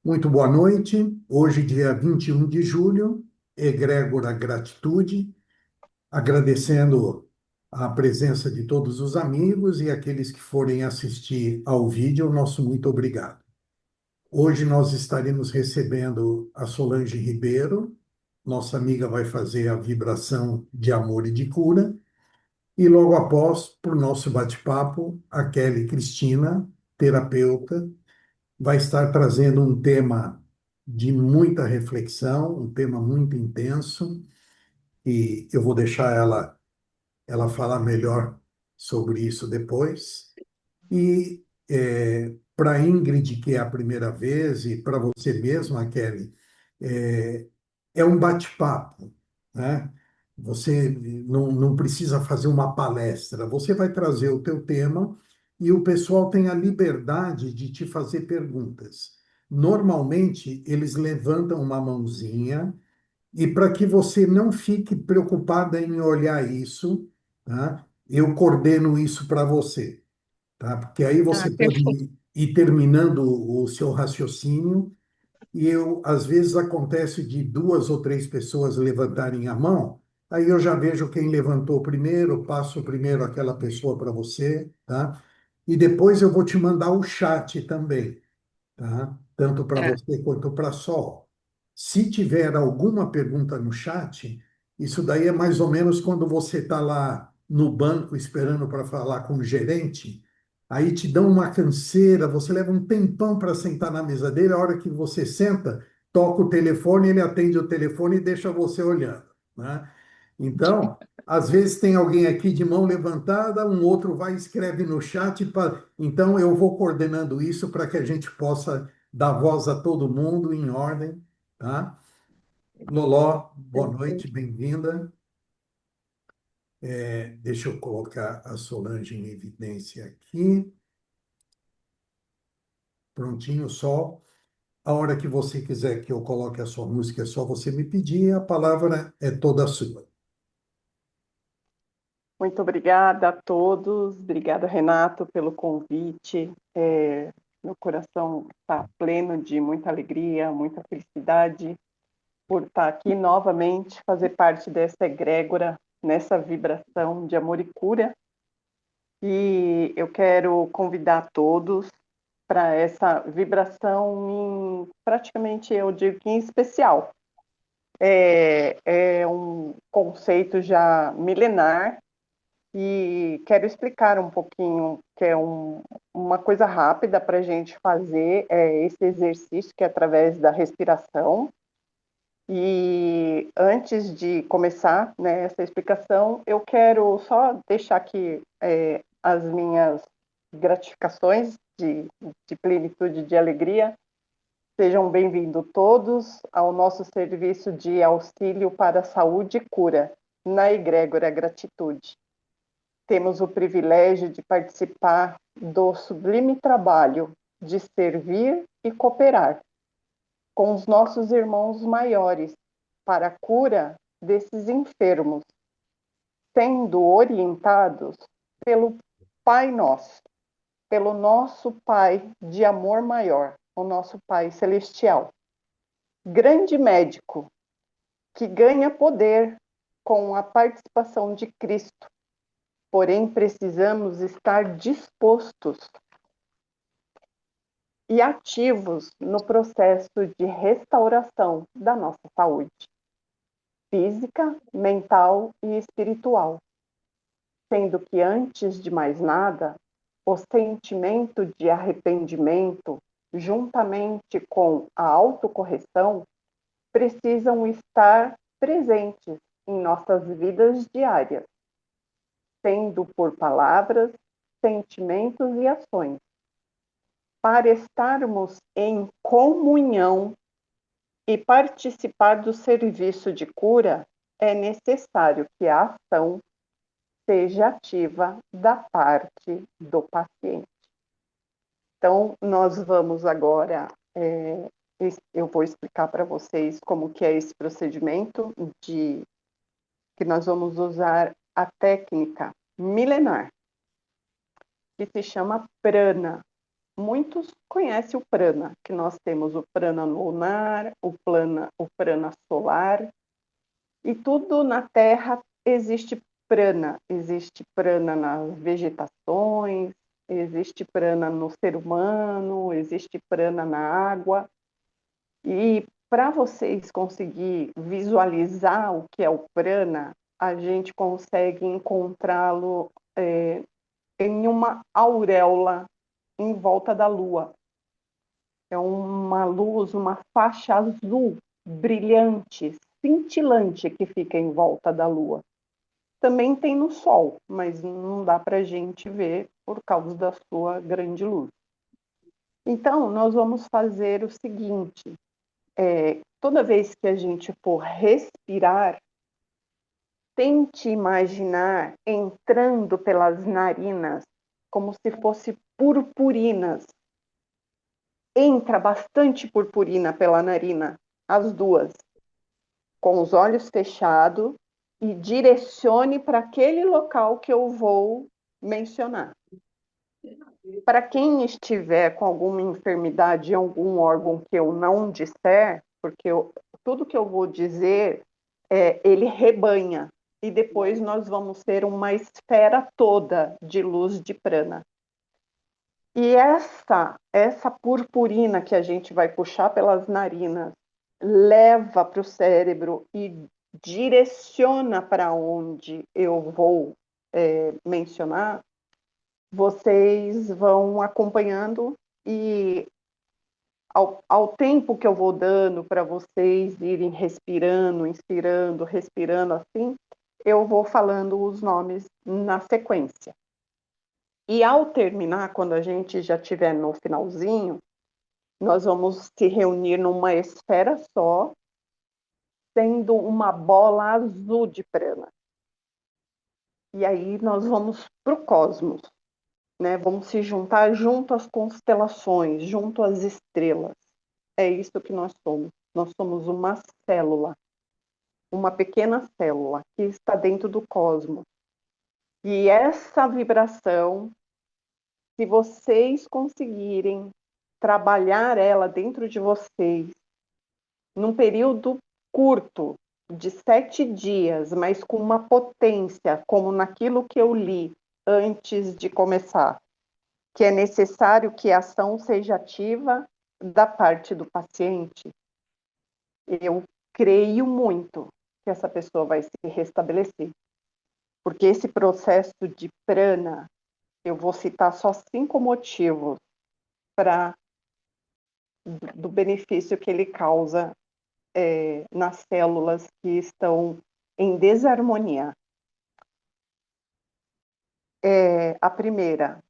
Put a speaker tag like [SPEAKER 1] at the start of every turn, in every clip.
[SPEAKER 1] Muito boa noite. Hoje, dia 21 de julho, egrégora gratitude, agradecendo a presença de todos os amigos e aqueles que forem assistir ao vídeo, nosso muito obrigado. Hoje nós estaremos recebendo a Solange Ribeiro, nossa amiga vai fazer a vibração de amor e de cura, e logo após, para o nosso bate-papo, a Kelly Cristina, terapeuta, vai estar trazendo um tema de muita reflexão, um tema muito intenso, e eu vou deixar ela falar melhor sobre isso depois. E para a Ingrid, que é a primeira vez, e para você mesma, Kelly, é, é um bate-papo, né? Você não precisa fazer uma palestra, você vai trazer o teu tema e o pessoal tem a liberdade de te fazer perguntas. Normalmente, eles levantam uma mãozinha e para que você não fique preocupada em olhar isso, tá? Eu coordeno isso para você, tá? Porque aí
[SPEAKER 2] Ah,
[SPEAKER 1] você pode
[SPEAKER 2] perfeito.
[SPEAKER 1] ir terminando o seu raciocínio e às vezes acontece de duas ou três pessoas levantarem a mão, aí eu já vejo quem levantou primeiro, passo primeiro aquela pessoa para você, tá? E depois eu vou te mandar o chat também, tá? Tanto para
[SPEAKER 2] Tá.
[SPEAKER 1] você quanto para a Sol. Se tiver alguma pergunta no chat, isso daí é mais ou menos quando você está lá no banco esperando para falar com o gerente, aí te dão uma canseira, você leva um tempão para sentar na mesa dele, a hora que você senta, toca o telefone, ele atende o telefone e deixa você olhando, né? Então, às vezes tem alguém aqui de mão levantada, um outro vai e escreve no chat. Então, eu vou coordenando isso para que a gente possa dar voz a todo mundo em ordem, tá? Loló, boa noite, bem-vinda. Deixa eu colocar a Solange em evidência aqui. Prontinho, Sol. A hora que você quiser que eu coloque a sua música, é só você me pedir, a palavra é toda sua.
[SPEAKER 2] Muito obrigada a todos. Obrigada, Renato, pelo convite. Meu coração está pleno de muita alegria, muita felicidade por estar aqui novamente, fazer parte dessa egrégora, nessa vibração de amor e cura. E eu quero convidar todos para essa vibração praticamente, eu digo que em especial. É um conceito já milenar. E quero explicar um pouquinho, que é uma coisa rápida para a gente fazer esse exercício, que é através da respiração. E antes de começar, né, essa explicação, eu quero só deixar aqui as minhas gratificações de plenitude, de alegria. Sejam bem-vindos todos ao nosso serviço de auxílio para a saúde e cura, na egrégora gratitude. Temos o privilégio de participar do sublime trabalho de servir e cooperar com os nossos irmãos maiores para a cura desses enfermos, sendo orientados pelo Pai Nosso, pelo nosso Pai de amor maior, o nosso Pai Celestial. Grande médico que ganha poder com a participação de Cristo. Porém, precisamos estar dispostos e ativos no processo de restauração da nossa saúde física, mental e espiritual, sendo que, antes de mais nada, o sentimento de arrependimento, juntamente com a autocorreção, precisam estar presentes em nossas vidas diárias, sendo por palavras, sentimentos e ações. Para estarmos em comunhão e participar do serviço de cura, é necessário que a ação seja ativa da parte do paciente. Então, nós vamos agora, eu vou explicar para vocês como que é esse procedimento que nós vamos usar a técnica milenar, que se chama prana. muitos conhecem o prana, que nós temos o prana lunar, o prana solar, e tudo na Terra existe prana nas vegetações, existe prana no ser humano, existe prana na água, e para vocês conseguir visualizar o que é o prana, a gente consegue encontrá-lo em uma auréola em volta da Lua. É uma luz, uma faixa azul, brilhante, cintilante que fica em volta da Lua. Também tem no Sol, mas não dá para a gente ver por causa da sua grande luz. Então, nós vamos fazer o seguinte: toda vez que a gente for respirar, tente imaginar entrando pelas narinas como se fosse purpurinas. Entra bastante purpurina pela narina, as duas, com os olhos fechados, e direcione para aquele local que eu vou mencionar. Para quem estiver com alguma enfermidade em algum órgão que eu não disser, porque tudo que eu vou dizer, ele rebanha, e depois nós vamos ter uma esfera toda de luz de prana. E essa purpurina que a gente vai puxar pelas narinas leva para o cérebro e direciona para onde eu vou mencionar. Vocês vão acompanhando e ao tempo que eu vou dando para vocês irem respirando, inspirando, respirando assim, eu vou falando os nomes na sequência. E ao terminar, quando a gente já estiver no finalzinho, nós vamos se reunir numa esfera só, sendo uma bola azul de prana. E aí nós vamos para o cosmos, né? Vamos se juntar junto às constelações, junto às estrelas. É isso que nós somos. Nós somos uma célula, uma pequena célula que está dentro do cosmos. E essa vibração, se vocês conseguirem trabalhar ela dentro de vocês, num período curto, de 7 dias, mas com uma potência, como naquilo que eu li antes de começar, que é necessário que a ação seja ativa da parte do paciente, eu creio muito que essa pessoa vai se restabelecer. Porque esse processo de prana, eu vou citar só 5 motivos do benefício que ele causa nas células que estão em desarmonia. A primeira,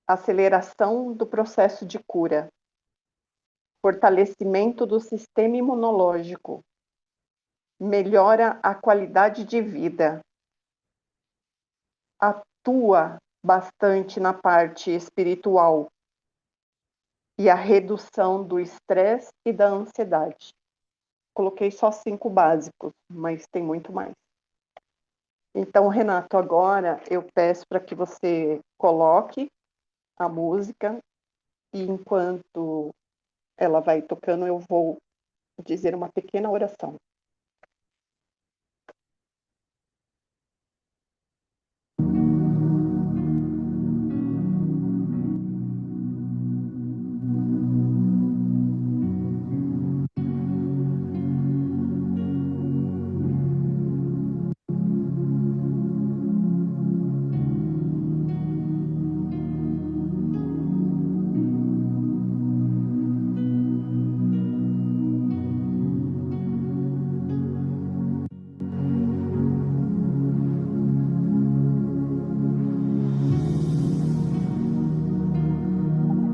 [SPEAKER 2] aceleração do processo de cura, fortalecimento do sistema imunológico, melhora a qualidade de vida, atua bastante na parte espiritual e a redução do estresse e da ansiedade. Coloquei só 5 básicos, mas tem muito mais. Então, Renato, agora eu peço para que você coloque a música e enquanto ela vai tocando, eu vou dizer uma pequena oração.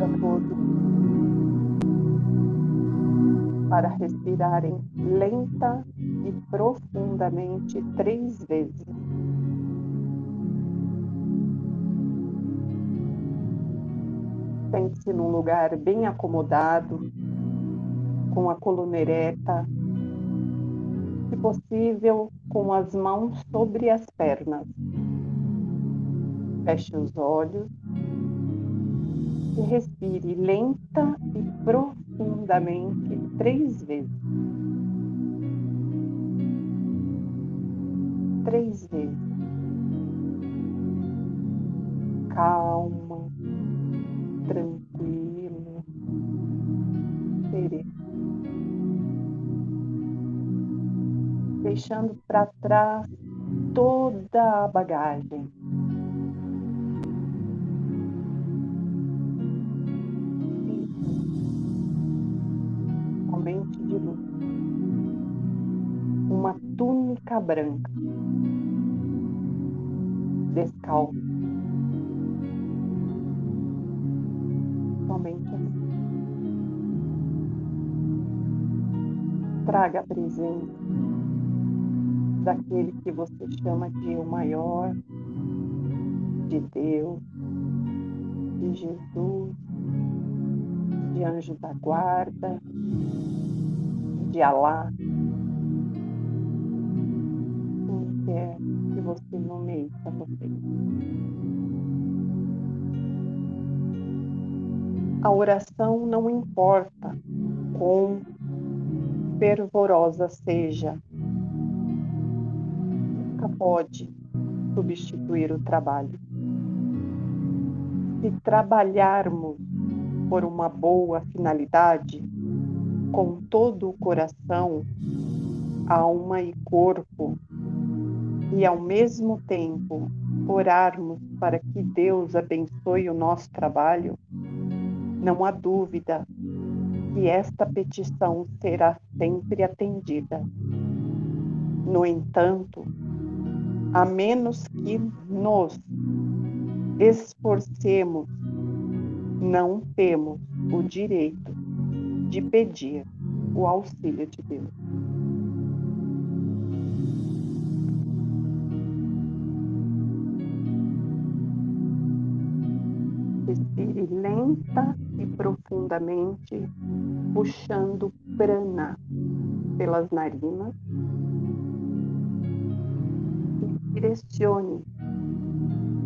[SPEAKER 2] A todos para respirarem lenta e profundamente 3 vezes. Sente-se num lugar bem acomodado, com a coluna ereta, se possível, com as mãos sobre as pernas. Feche os olhos Respire lenta e profundamente 3 vezes. 3 vezes. Calma, tranquilo, sereno. Deixando para trás toda a bagagem. Somente de luz. Uma túnica branca. Descalço. Somente assim. Traga a presença daquele que você chama de o maior, de Deus, de Jesus, de anjo da guarda, de Alá, quem quer que você nomeie para você. A oração não importa quão fervorosa seja, nunca pode substituir o trabalho. Se trabalharmos por uma boa finalidade, com todo o coração, alma e corpo, e ao mesmo tempo orarmos para que Deus abençoe o nosso trabalho, não há dúvida que esta petição será sempre atendida. No entanto, a menos que nos esforcemos, não temos o direito de pedir o auxílio de Deus. Respire lenta e profundamente, puxando prana pelas narinas. E direcione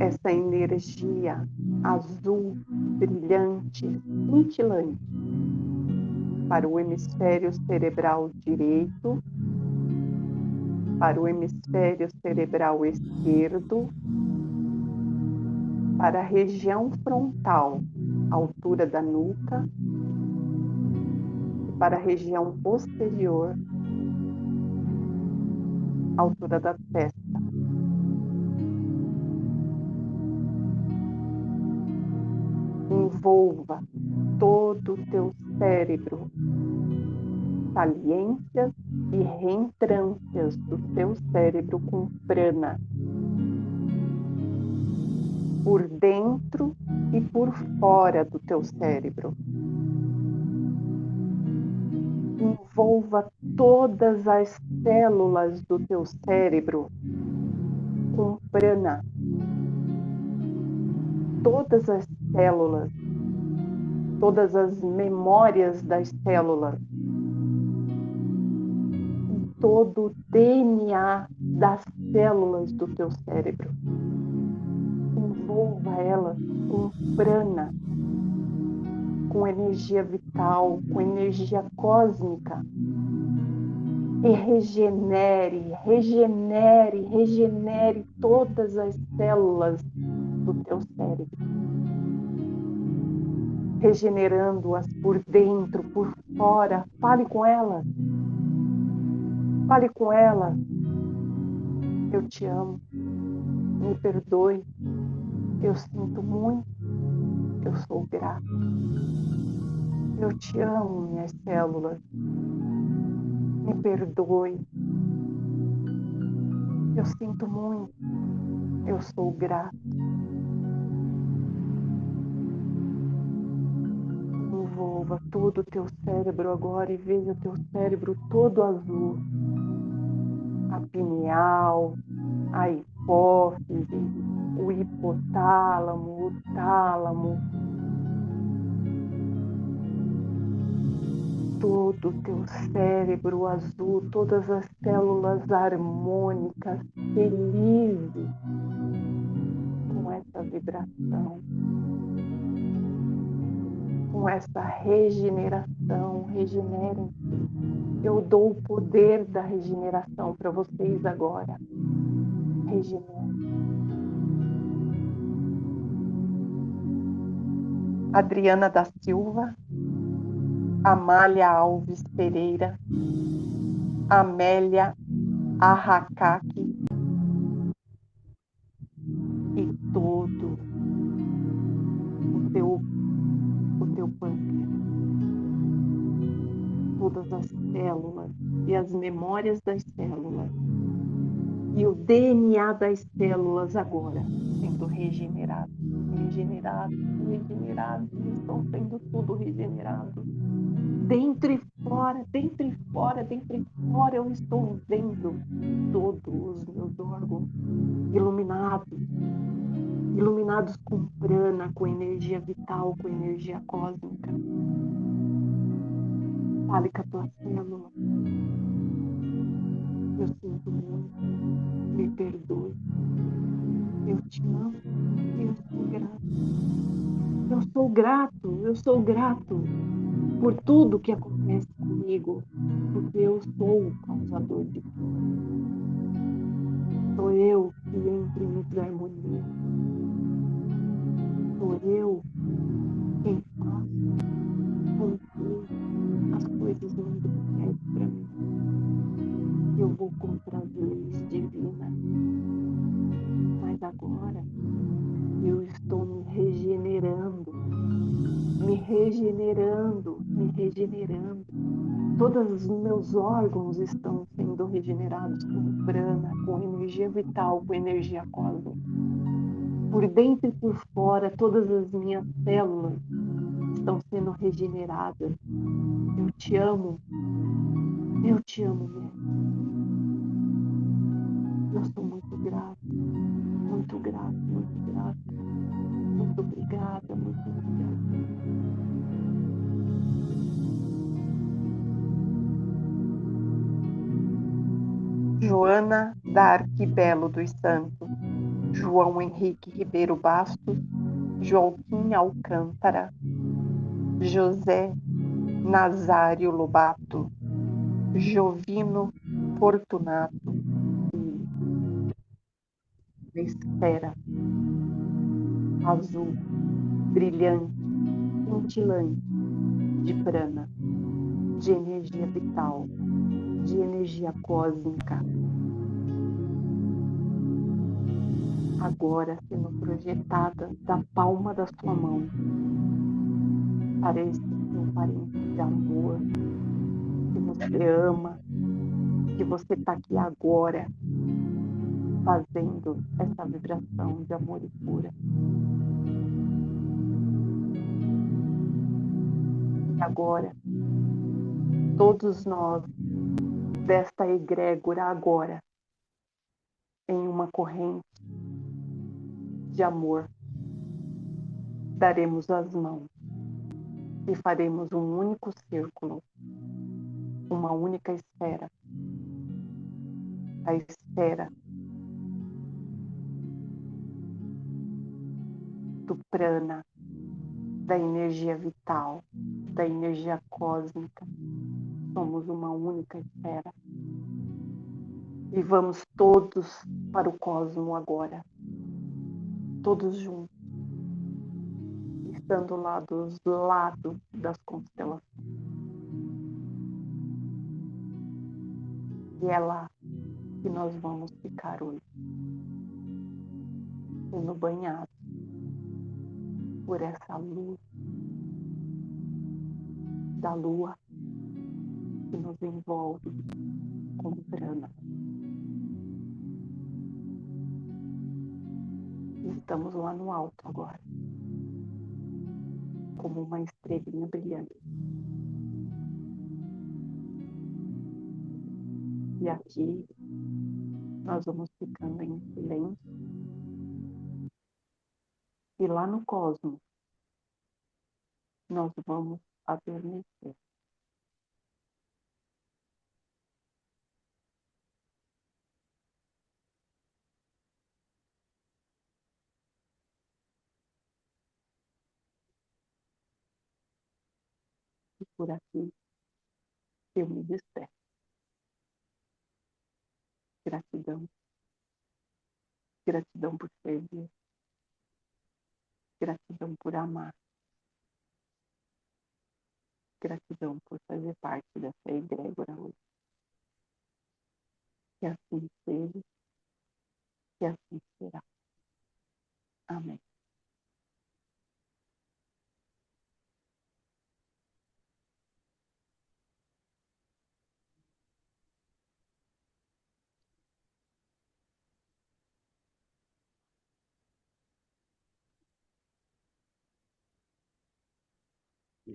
[SPEAKER 2] essa energia azul, brilhante, cintilante, para o hemisfério cerebral direito, para o hemisfério cerebral esquerdo, para a região frontal, altura da nuca, e para a região posterior, altura da testa. Envolva todo o teu cérebro, saliências e reentrâncias do teu cérebro com prana, por dentro e por fora do teu cérebro. Envolva todas as células do teu cérebro com prana. Todas as células, todas as memórias das células, todo o DNA das células do teu cérebro. Envolva elas com prana, com energia vital, com energia cósmica. E regenere todas as células do teu cérebro. Regenerando-as por dentro, por fora. Fale com elas. Fale com elas. Eu te amo. Me perdoe. Eu sinto muito. Eu sou grata. Eu te amo, minhas células. Me perdoe. Eu sinto muito. Eu sou grata. Envolva todo o teu cérebro agora e veja o teu cérebro todo azul. A pineal, a hipófise, o hipotálamo, o tálamo. Todo o teu cérebro azul, todas as células harmônicas, felizes com essa vibração. com essa regeneração. Regenerem. Eu dou o poder da regeneração para vocês agora. Regenerem. Adriana da Silva, Amália Alves Pereira, Amélia Arracaki e todo o teu pâncreas, todas as células e as memórias das células e o DNA das células agora sendo regenerados, estão sendo tudo regenerados. Dentro e fora, eu estou vendo todos os meus órgãos iluminados com prana, com energia vital, com energia cósmica. Fale com a tua célula. Eu sinto muito, me perdoe. Eu te amo e eu sou grato. Eu sou grato por tudo que acontece comigo, porque eu sou o causador de tudo. Sou eu que entro em desarmonia. Sou eu quem faço com que as coisas não dêem certo para mim. Eu vou contra as leis divinas. Mas agora eu estou me regenerando. Todos os meus órgãos estão sendo regenerados com prana, com energia vital, com energia cósmica. Por dentro e por fora, todas as minhas células estão sendo regeneradas. Eu te amo, mesmo. Eu sou muito grata. Muito obrigada. Joana da Arquibelo dos Santos, João Henrique Ribeiro Bastos, Joaquim Alcântara, José Nazário Lobato, Jovino Fortunato, esfera azul, brilhante, cintilante, de prana, de energia vital, de energia cósmica, agora sendo projetada da palma da sua mão para esse seu parente de amor, que você ama, que você está aqui agora fazendo essa vibração de amor e cura. E agora, todos nós desta egrégora agora, em uma corrente de amor, daremos as mãos e faremos um único círculo, uma única esfera, a esfera do prana, da energia vital, da energia cósmica. Somos uma única esfera. E vamos todos para o cosmo agora, todos juntos, estando lá dos lados das constelações. E é lá que nós vamos ficar hoje, sendo banhados por essa luz da lua que nos envolve como prana. Estamos lá no alto agora, como uma estrelinha brilhante. E aqui nós vamos ficando em silêncio. E lá no cosmos nós vamos adormecer. Por aqui eu me despeço. Gratidão, gratidão por servir, gratidão por amar, gratidão por fazer parte dessa egrégora hoje. Que assim seja, que assim será. Amém.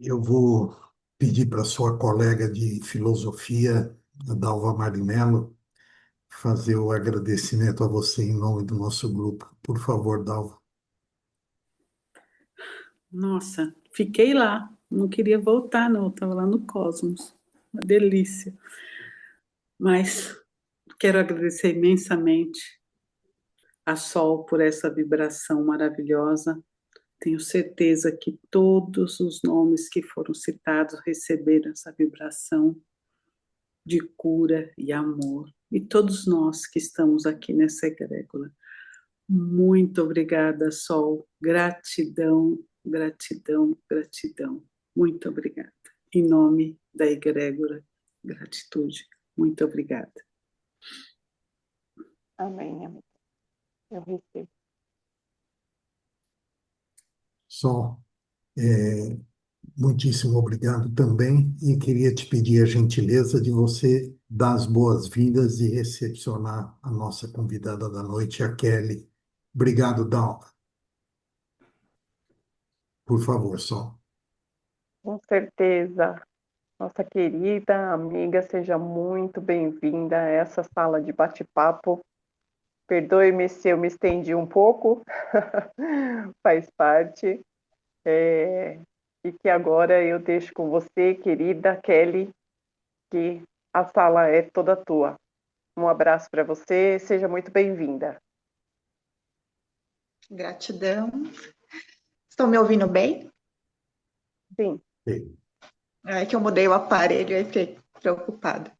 [SPEAKER 1] Eu vou pedir para sua colega de filosofia, a Dalva Marinello, fazer o agradecimento a você em nome do nosso grupo. Por favor, Dalva.
[SPEAKER 3] Nossa, fiquei lá. Não queria voltar, não. Estava lá no Cosmos. Uma delícia. Mas quero agradecer imensamente a Sol por essa vibração maravilhosa. Tenho certeza que todos os nomes que foram citados receberam essa vibração de cura e amor. E todos nós que estamos aqui nessa egrégora. Muito obrigada, Sol. Gratidão, gratidão, gratidão. Muito obrigada. Em nome da egrégora, gratitude. Muito obrigada.
[SPEAKER 2] Amém, amém. Eu recebo.
[SPEAKER 1] Só, muitíssimo obrigado também e queria te pedir a gentileza de você dar as boas-vindas e recepcionar a nossa convidada da noite, a Kelly. Obrigado, Dalva. Por favor, Sol.
[SPEAKER 2] Com certeza. Nossa querida amiga, seja muito bem-vinda a essa sala de bate-papo. Perdoe-me se eu me estendi um pouco, faz parte. E que agora eu deixo com você, querida Kelly, que a sala é toda tua. Um abraço para você, seja muito bem-vinda.
[SPEAKER 4] Gratidão. Estão me ouvindo bem?
[SPEAKER 2] Sim.
[SPEAKER 1] Sim.
[SPEAKER 4] É que eu mudei o aparelho e fiquei preocupada.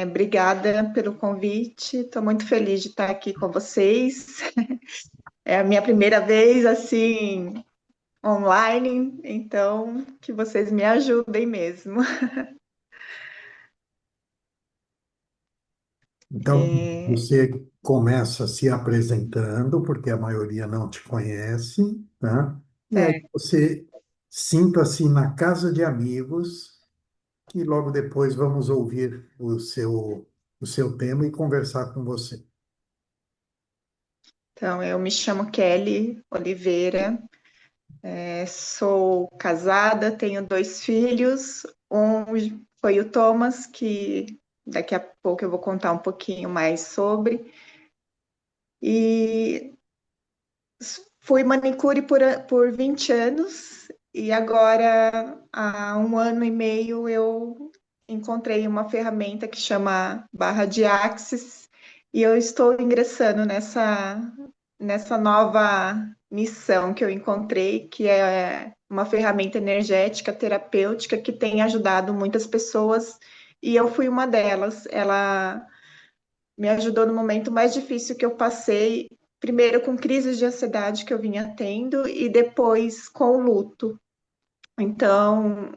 [SPEAKER 4] Obrigada pelo convite, estou muito feliz de estar aqui com vocês. É a minha primeira vez, assim, online, então que vocês me ajudem mesmo.
[SPEAKER 1] Então, você começa se apresentando, porque a maioria não te conhece, tá? E aí
[SPEAKER 4] É,
[SPEAKER 1] você sinta-se na casa de amigos, que logo depois vamos ouvir o seu tema e conversar com você.
[SPEAKER 4] então, eu me chamo Kelly Oliveira, sou casada, tenho 2 filhos, um foi o Thomas, que daqui a pouco eu vou contar um pouquinho mais sobre, e fui manicure por 20 anos, e agora, há 1 ano e meio, eu encontrei uma ferramenta que chama Barra de Axis, e eu estou ingressando nessa nova missão que eu encontrei, que é uma ferramenta energética terapêutica que tem ajudado muitas pessoas, e eu fui uma delas. Ela me ajudou no momento mais difícil que eu passei, primeiro com crises de ansiedade que eu vinha tendo e depois com o luto. Então,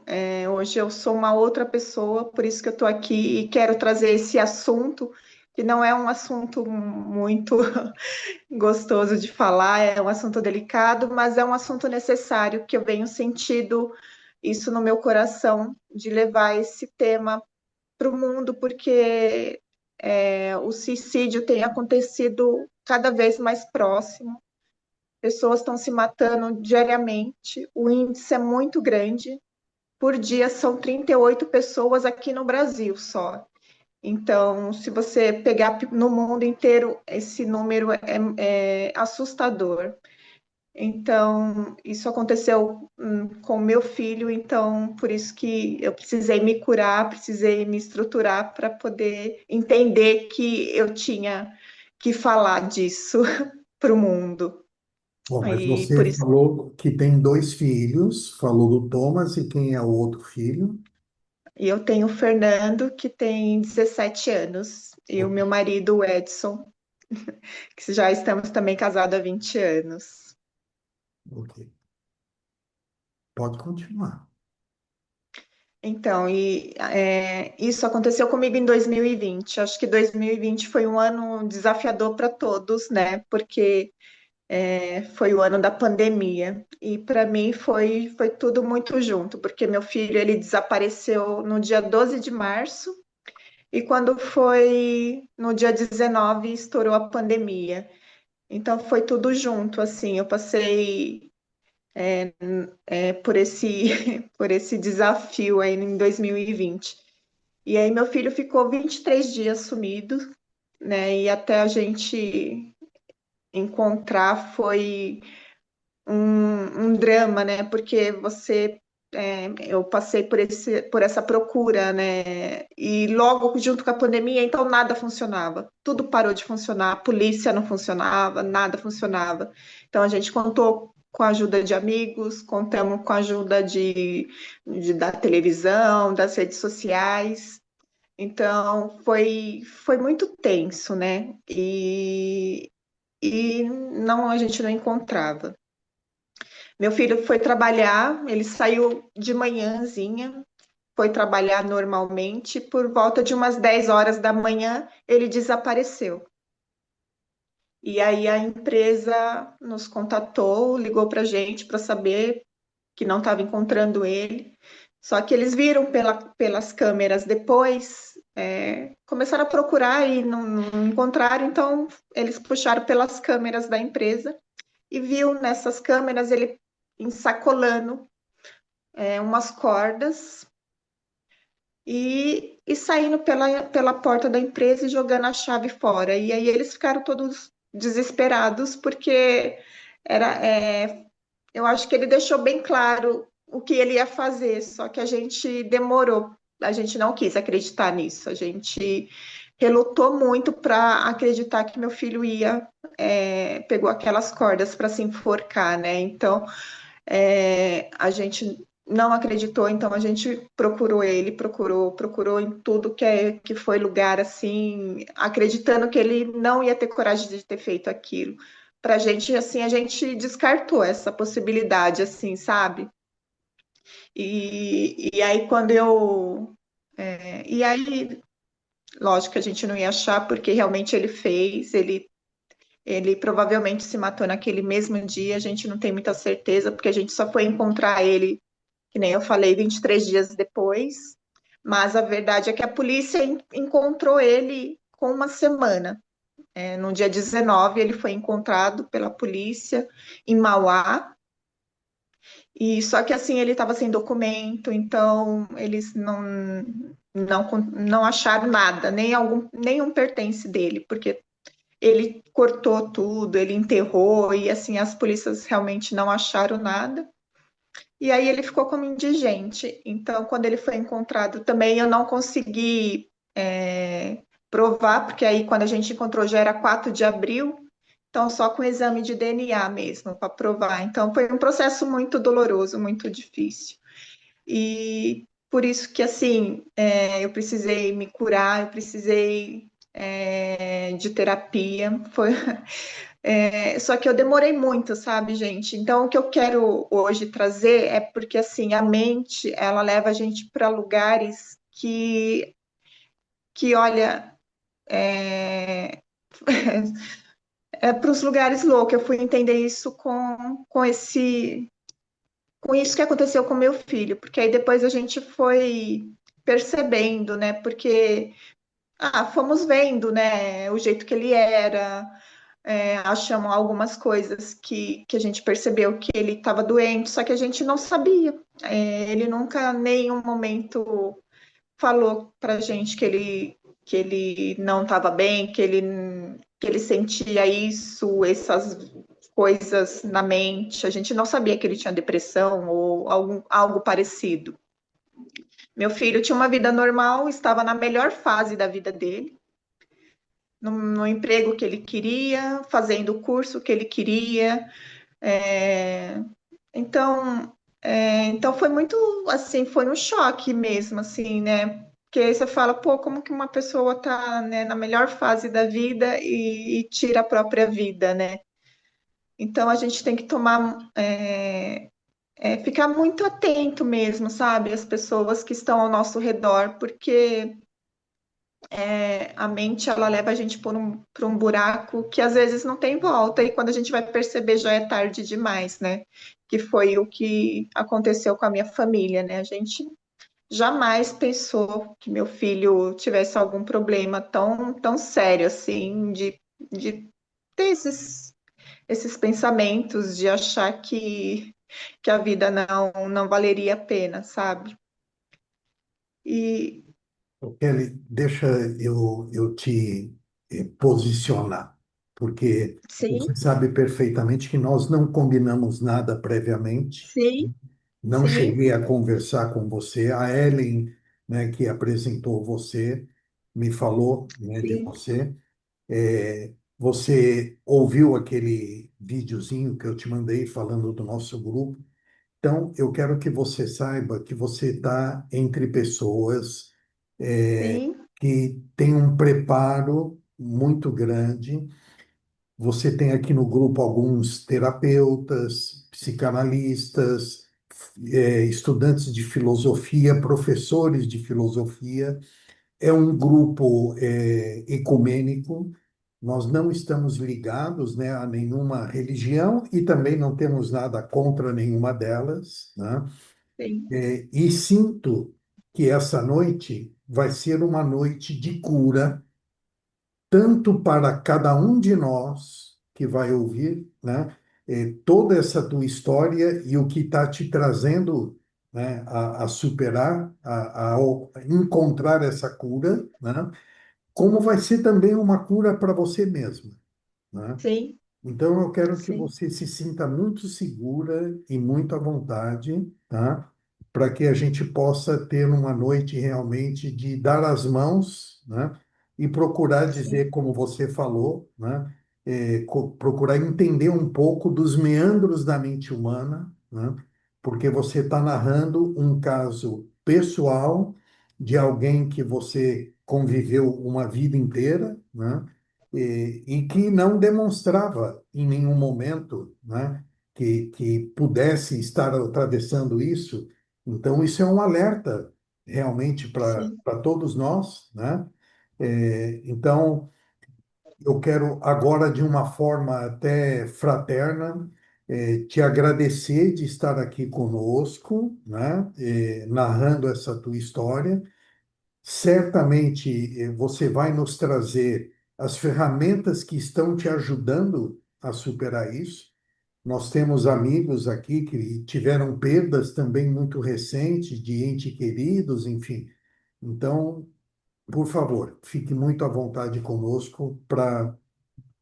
[SPEAKER 4] hoje eu sou uma outra pessoa, por isso que eu estou aqui e quero trazer esse assunto, que não é um assunto muito gostoso de falar, é um assunto delicado, mas é um assunto necessário, que eu venho sentindo isso no meu coração, de levar esse tema para o mundo, porque o suicídio tem acontecido cada vez mais próximo, pessoas estão se matando diariamente, o índice é muito grande, por dia são 38 pessoas aqui no Brasil só. Então, se você pegar no mundo inteiro, esse número é assustador. Então, isso aconteceu com meu filho, então por isso que eu precisei me curar, precisei me estruturar para poder entender que eu tinha que falar disso para o mundo.
[SPEAKER 1] Bom, mas
[SPEAKER 4] E
[SPEAKER 1] você
[SPEAKER 4] por isso,
[SPEAKER 1] falou que tem dois filhos, falou do Thomas e quem é o outro filho?
[SPEAKER 4] e eu tenho o Fernando, que tem 17 anos, e o
[SPEAKER 1] Ok,
[SPEAKER 4] meu marido, o Edson, que já estamos também casados há 20 anos.
[SPEAKER 1] ok. Pode continuar.
[SPEAKER 4] Então, isso aconteceu comigo em 2020. Acho que 2020 foi um ano desafiador para todos, né? Porque foi o ano da pandemia. E para mim foi tudo muito junto, porque meu filho ele desapareceu no dia 12 de março, e quando foi no dia 19 estourou a pandemia. Então foi tudo junto, assim. Eu passei por esse, por esse desafio aí em 2020. E aí meu filho ficou 23 dias sumido, né? E até a gente encontrar foi um drama, né? Porque eu passei por essa procura, né? E logo junto com a pandemia, então nada funcionava, tudo parou de funcionar, a polícia não funcionava, nada funcionava. Então a gente contou com a ajuda de amigos, contamos com a ajuda da televisão, das redes sociais. Então foi muito tenso, né? E não, a gente não encontrava. Meu filho foi trabalhar, ele saiu de manhãzinha, foi trabalhar normalmente, por volta de umas 10 horas da manhã, ele desapareceu. E aí a empresa nos contatou, ligou para a gente para saber que não estava encontrando ele. Só que eles viram pelas câmeras depois, começaram a procurar e não encontraram, então eles puxaram pelas câmeras da empresa e viu nessas câmeras ele ensacolando umas cordas e saindo pela porta da empresa e jogando a chave fora. E aí eles ficaram todos desesperados, porque eu acho que ele deixou bem claro o que ele ia fazer, só que a gente demorou, a gente não quis acreditar nisso, a gente relutou muito para acreditar que meu filho pegou aquelas cordas para se enforcar, né? Então a gente não acreditou, então a gente procurou ele, procurou em tudo que foi lugar assim, acreditando que ele não ia ter coragem de ter feito aquilo. Pra gente, assim, a gente descartou essa possibilidade, assim, sabe? E aí quando eu. E aí, lógico que a gente não ia achar, porque realmente ele fez, ele provavelmente se matou naquele mesmo dia, a gente não tem muita certeza, porque a gente só foi encontrar ele, que nem eu falei, 23 dias depois. Mas a verdade é que a polícia encontrou ele com uma semana. No dia 19, ele foi encontrado pela polícia em Mauá. E só que assim ele estava sem documento, então eles não acharam nada, nenhum pertence dele, porque ele cortou tudo, ele enterrou, e assim, as polícias realmente não acharam nada. E aí ele ficou como indigente. Então, quando ele foi encontrado também, eu não consegui provar, porque aí quando a gente encontrou já era 4 de abril, então só com exame de DNA mesmo para provar. Então, foi um processo muito doloroso, muito difícil. E por isso que, assim, eu precisei me curar, eu precisei de terapia. Só que eu demorei muito, sabe, gente? Então, o que eu quero hoje trazer é porque, assim, a mente, ela leva a gente para lugares que olha, é, para os lugares loucos. Eu fui entender isso com isso que aconteceu com meu filho, porque aí depois a gente foi percebendo, né? Porque fomos vendo, né, o jeito que ele era, achamos algumas coisas que a gente percebeu que ele estava doente, só que a gente não sabia. Ele nunca, em nenhum momento, falou para a gente que ele não estava bem, que ele sentia isso, essas coisas na mente. A gente não sabia que ele tinha depressão ou algo parecido. Meu filho tinha uma vida normal, estava na melhor fase da vida dele, no emprego que ele queria, fazendo o curso que ele queria, É, então foi muito assim, foi um choque mesmo, assim, né? Porque aí você fala, pô, como que uma pessoa tá, né, na melhor fase da vida e tira a própria vida, né? Então a gente tem que ficar muito atento mesmo, sabe? As pessoas que estão ao nosso redor, porque a mente ela leva a gente por um buraco que às vezes não tem volta, e quando a gente vai perceber já é tarde demais, né? Que foi o que aconteceu com a minha família, né? A gente jamais pensou que meu filho tivesse algum problema tão sério assim, de ter esses pensamentos, de achar que a vida não valeria a pena, sabe? E
[SPEAKER 1] Kelly, deixa eu te posicionar, porque
[SPEAKER 4] sim,
[SPEAKER 1] você sabe perfeitamente que nós não combinamos nada previamente,
[SPEAKER 4] sim,
[SPEAKER 1] não
[SPEAKER 4] sim,
[SPEAKER 1] cheguei a conversar com você. A Ellen, né, que apresentou você, me falou, né, de
[SPEAKER 4] sim,
[SPEAKER 1] você. Você ouviu aquele videozinho que eu te mandei falando do nosso grupo? Então, eu quero que você saiba que você está entre pessoas
[SPEAKER 4] sim,
[SPEAKER 1] que têm um preparo muito grande. Você tem aqui no grupo alguns terapeutas, psicanalistas, estudantes de filosofia, professores de filosofia. É um grupo ecumênico. Nós não estamos ligados, né, a nenhuma religião e também não temos nada contra nenhuma delas, né?
[SPEAKER 4] sim,
[SPEAKER 1] E sinto que essa noite vai ser uma noite de cura, tanto para cada um de nós que vai ouvir, né, toda essa tua história e o que está te trazendo, né, a superar, a encontrar essa cura, né, como vai ser também uma cura para você mesmo, né?
[SPEAKER 4] sim,
[SPEAKER 1] Então, eu quero que
[SPEAKER 4] sim,
[SPEAKER 1] você se sinta muito segura e muito à vontade, tá? Para que a gente possa ter uma noite realmente de dar as mãos, né? E procurar
[SPEAKER 4] sim,
[SPEAKER 1] dizer, como você falou, né? Procurar entender um pouco dos meandros da mente humana, né? Porque você está narrando um caso pessoal de alguém que você conviveu uma vida inteira, né? E que não demonstrava em nenhum momento, né, que pudesse estar atravessando isso. Então, isso é um alerta realmente
[SPEAKER 4] sim.
[SPEAKER 1] para todos nós, né? Então, eu quero agora, de uma forma até fraterna, te agradecer de estar aqui conosco, né, narrando essa tua história. Certamente você vai nos trazer as ferramentas que estão te ajudando a superar isso. Nós temos amigos aqui que tiveram perdas também muito recentes de entes queridos, enfim. Então, por favor, fique muito à vontade conosco para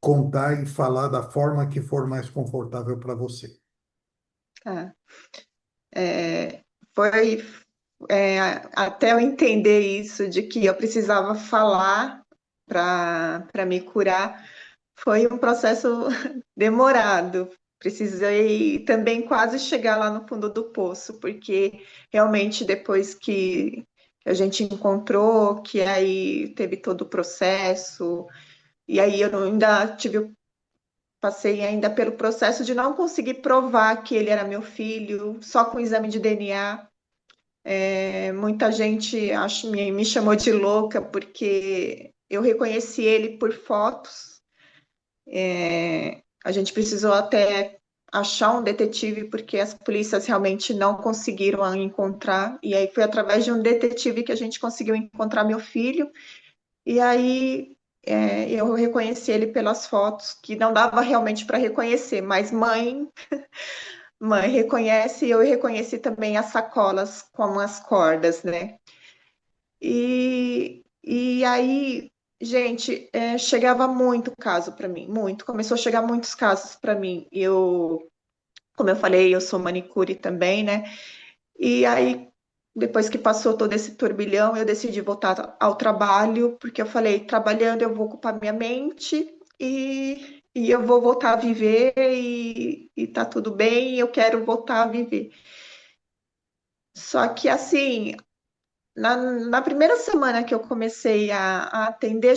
[SPEAKER 1] contar e falar da forma que for mais confortável para você.
[SPEAKER 4] Tá. É, foi até eu entender isso de que eu precisava falar para me curar, foi um processo demorado. Precisei também quase chegar lá no fundo do poço, porque realmente depois que a gente encontrou, que aí teve todo o processo, e aí eu ainda passei ainda pelo processo de não conseguir provar que ele era meu filho, só com o exame de DNA. Muita gente me chamou de louca porque eu reconheci ele por fotos. A gente precisou até achar um detetive porque as polícias realmente não conseguiram encontrar. E aí foi através de um detetive que a gente conseguiu encontrar meu filho. E aí eu reconheci ele pelas fotos, que não dava realmente para reconhecer, mas mãe reconhece, e eu reconheci também as sacolas com as cordas, né? E aí, gente, chegava muito caso para mim, muito. Começou a chegar muitos casos para mim. Como eu falei, eu sou manicure também, né? E aí, depois que passou todo esse turbilhão, eu decidi voltar ao trabalho, porque eu falei, trabalhando eu vou ocupar minha mente e eu vou voltar a viver e tá tudo bem, e eu quero voltar a viver. Só que assim, na primeira semana que eu comecei a atender,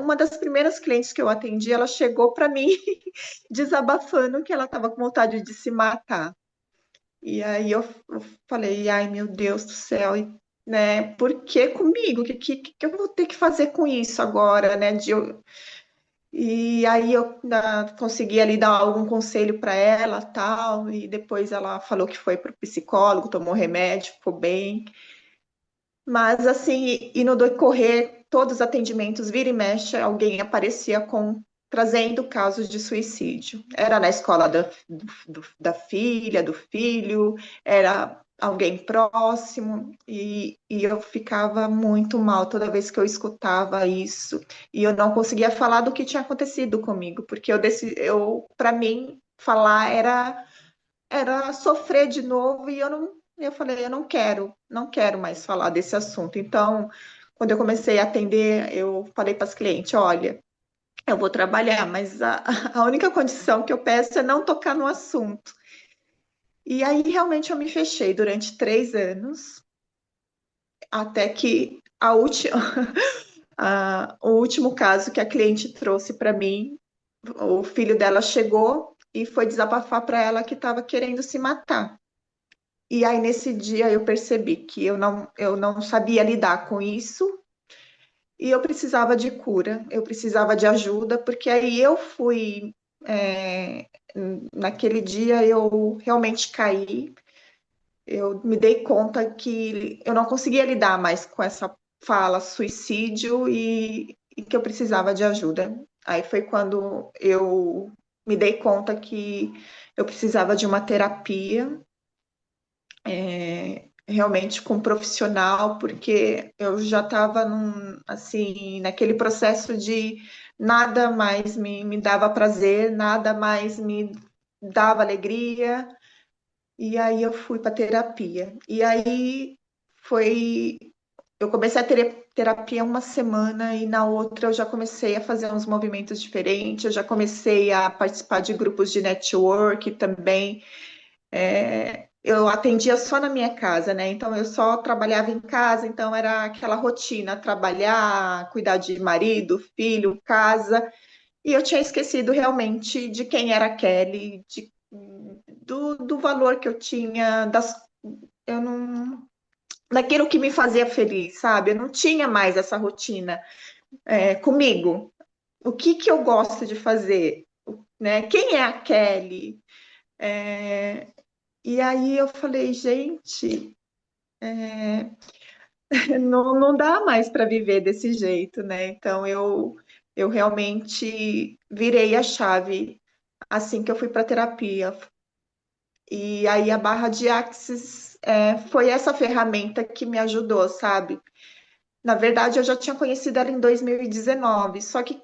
[SPEAKER 4] uma das primeiras clientes que eu atendi, ela chegou para mim desabafando que ela estava com vontade de se matar. E aí eu falei, ai meu Deus do céu, né? Por que comigo? O que eu vou ter que fazer com isso agora, né? E aí eu consegui ali dar algum conselho para ela, tal, e depois ela falou que foi para o psicólogo, tomou remédio, ficou bem. Mas assim, e no decorrer, todos os atendimentos, vira e mexe, alguém aparecia trazendo casos de suicídio. Era na escola da filha, do filho, era alguém próximo, e eu ficava muito mal toda vez que eu escutava isso. E eu não conseguia falar do que tinha acontecido comigo, porque para mim, falar era sofrer de novo e eu falei, eu não quero mais falar desse assunto. Então, quando eu comecei a atender, eu falei para as clientes, olha, eu vou trabalhar, mas a única condição que eu peço é não tocar no assunto. E aí realmente eu me fechei durante 3 anos, até que o último caso que a cliente trouxe para mim, o filho dela chegou e foi desabafar para ela que estava querendo se matar. E aí, nesse dia, eu percebi que eu não sabia lidar com isso e eu precisava de cura, eu precisava de ajuda, porque aí eu fui. é, Naquele dia, eu realmente caí, eu me dei conta que eu não conseguia lidar mais com essa fala suicídio e que eu precisava de ajuda. Aí foi quando eu me dei conta que eu precisava de uma terapia realmente com um profissional, porque eu já estava assim, naquele processo de nada mais me dava prazer, nada mais me dava alegria, e aí eu fui para terapia. E aí foi. Eu comecei a ter terapia uma semana e na outra eu já comecei a fazer uns movimentos diferentes, eu já comecei a participar de grupos de network também. Eu atendia só na minha casa, né? Então eu só trabalhava em casa, então era aquela rotina, trabalhar, cuidar de marido, filho, casa, e eu tinha esquecido realmente de quem era a Kelly, do valor que eu tinha, eu não, daquilo que me fazia feliz, sabe? Eu não tinha mais essa rotina comigo. O que eu gosto de fazer, né? Quem é a Kelly? É, E aí eu falei, gente, não dá mais para viver desse jeito, né? Então eu realmente virei a chave assim que eu fui para terapia. E aí a barra de Axis foi essa ferramenta que me ajudou, sabe? Na verdade, eu já tinha conhecido ela em 2019, só que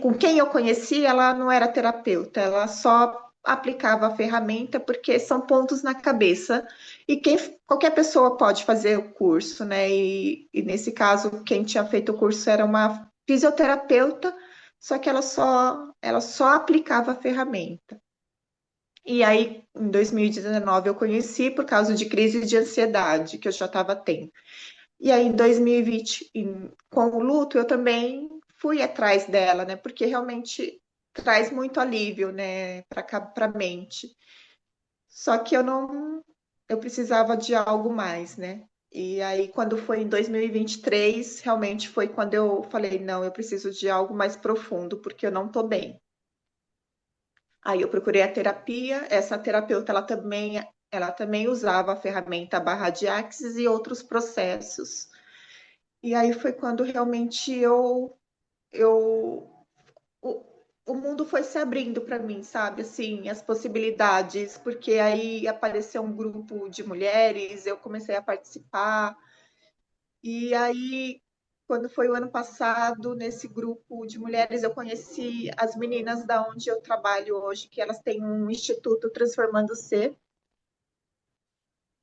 [SPEAKER 4] com quem eu conheci, ela não era terapeuta, ela só aplicava a ferramenta porque são pontos na cabeça e qualquer pessoa pode fazer o curso, né? E nesse caso, quem tinha feito o curso era uma fisioterapeuta, só que ela só aplicava a ferramenta. E aí, em 2019, eu conheci por causa de crise de ansiedade que eu já estava tendo. E aí, em 2020, com o luto, eu também fui atrás dela, né? Porque realmente traz muito alívio, né, para a mente. Só que eu precisava de algo mais, né? E aí, quando foi em 2023, realmente foi quando eu falei, não, eu preciso de algo mais profundo, porque eu não tô bem. Aí eu procurei a terapia, essa terapeuta, ela também usava a ferramenta Barra de Axis e outros processos. E aí foi quando realmente eu o, o mundo foi se abrindo para mim, sabe? Assim, as possibilidades, porque aí apareceu um grupo de mulheres, eu comecei a participar. E aí, quando foi o ano passado, nesse grupo de mulheres, eu conheci as meninas da onde eu trabalho hoje, que elas têm um instituto Transformando Ser.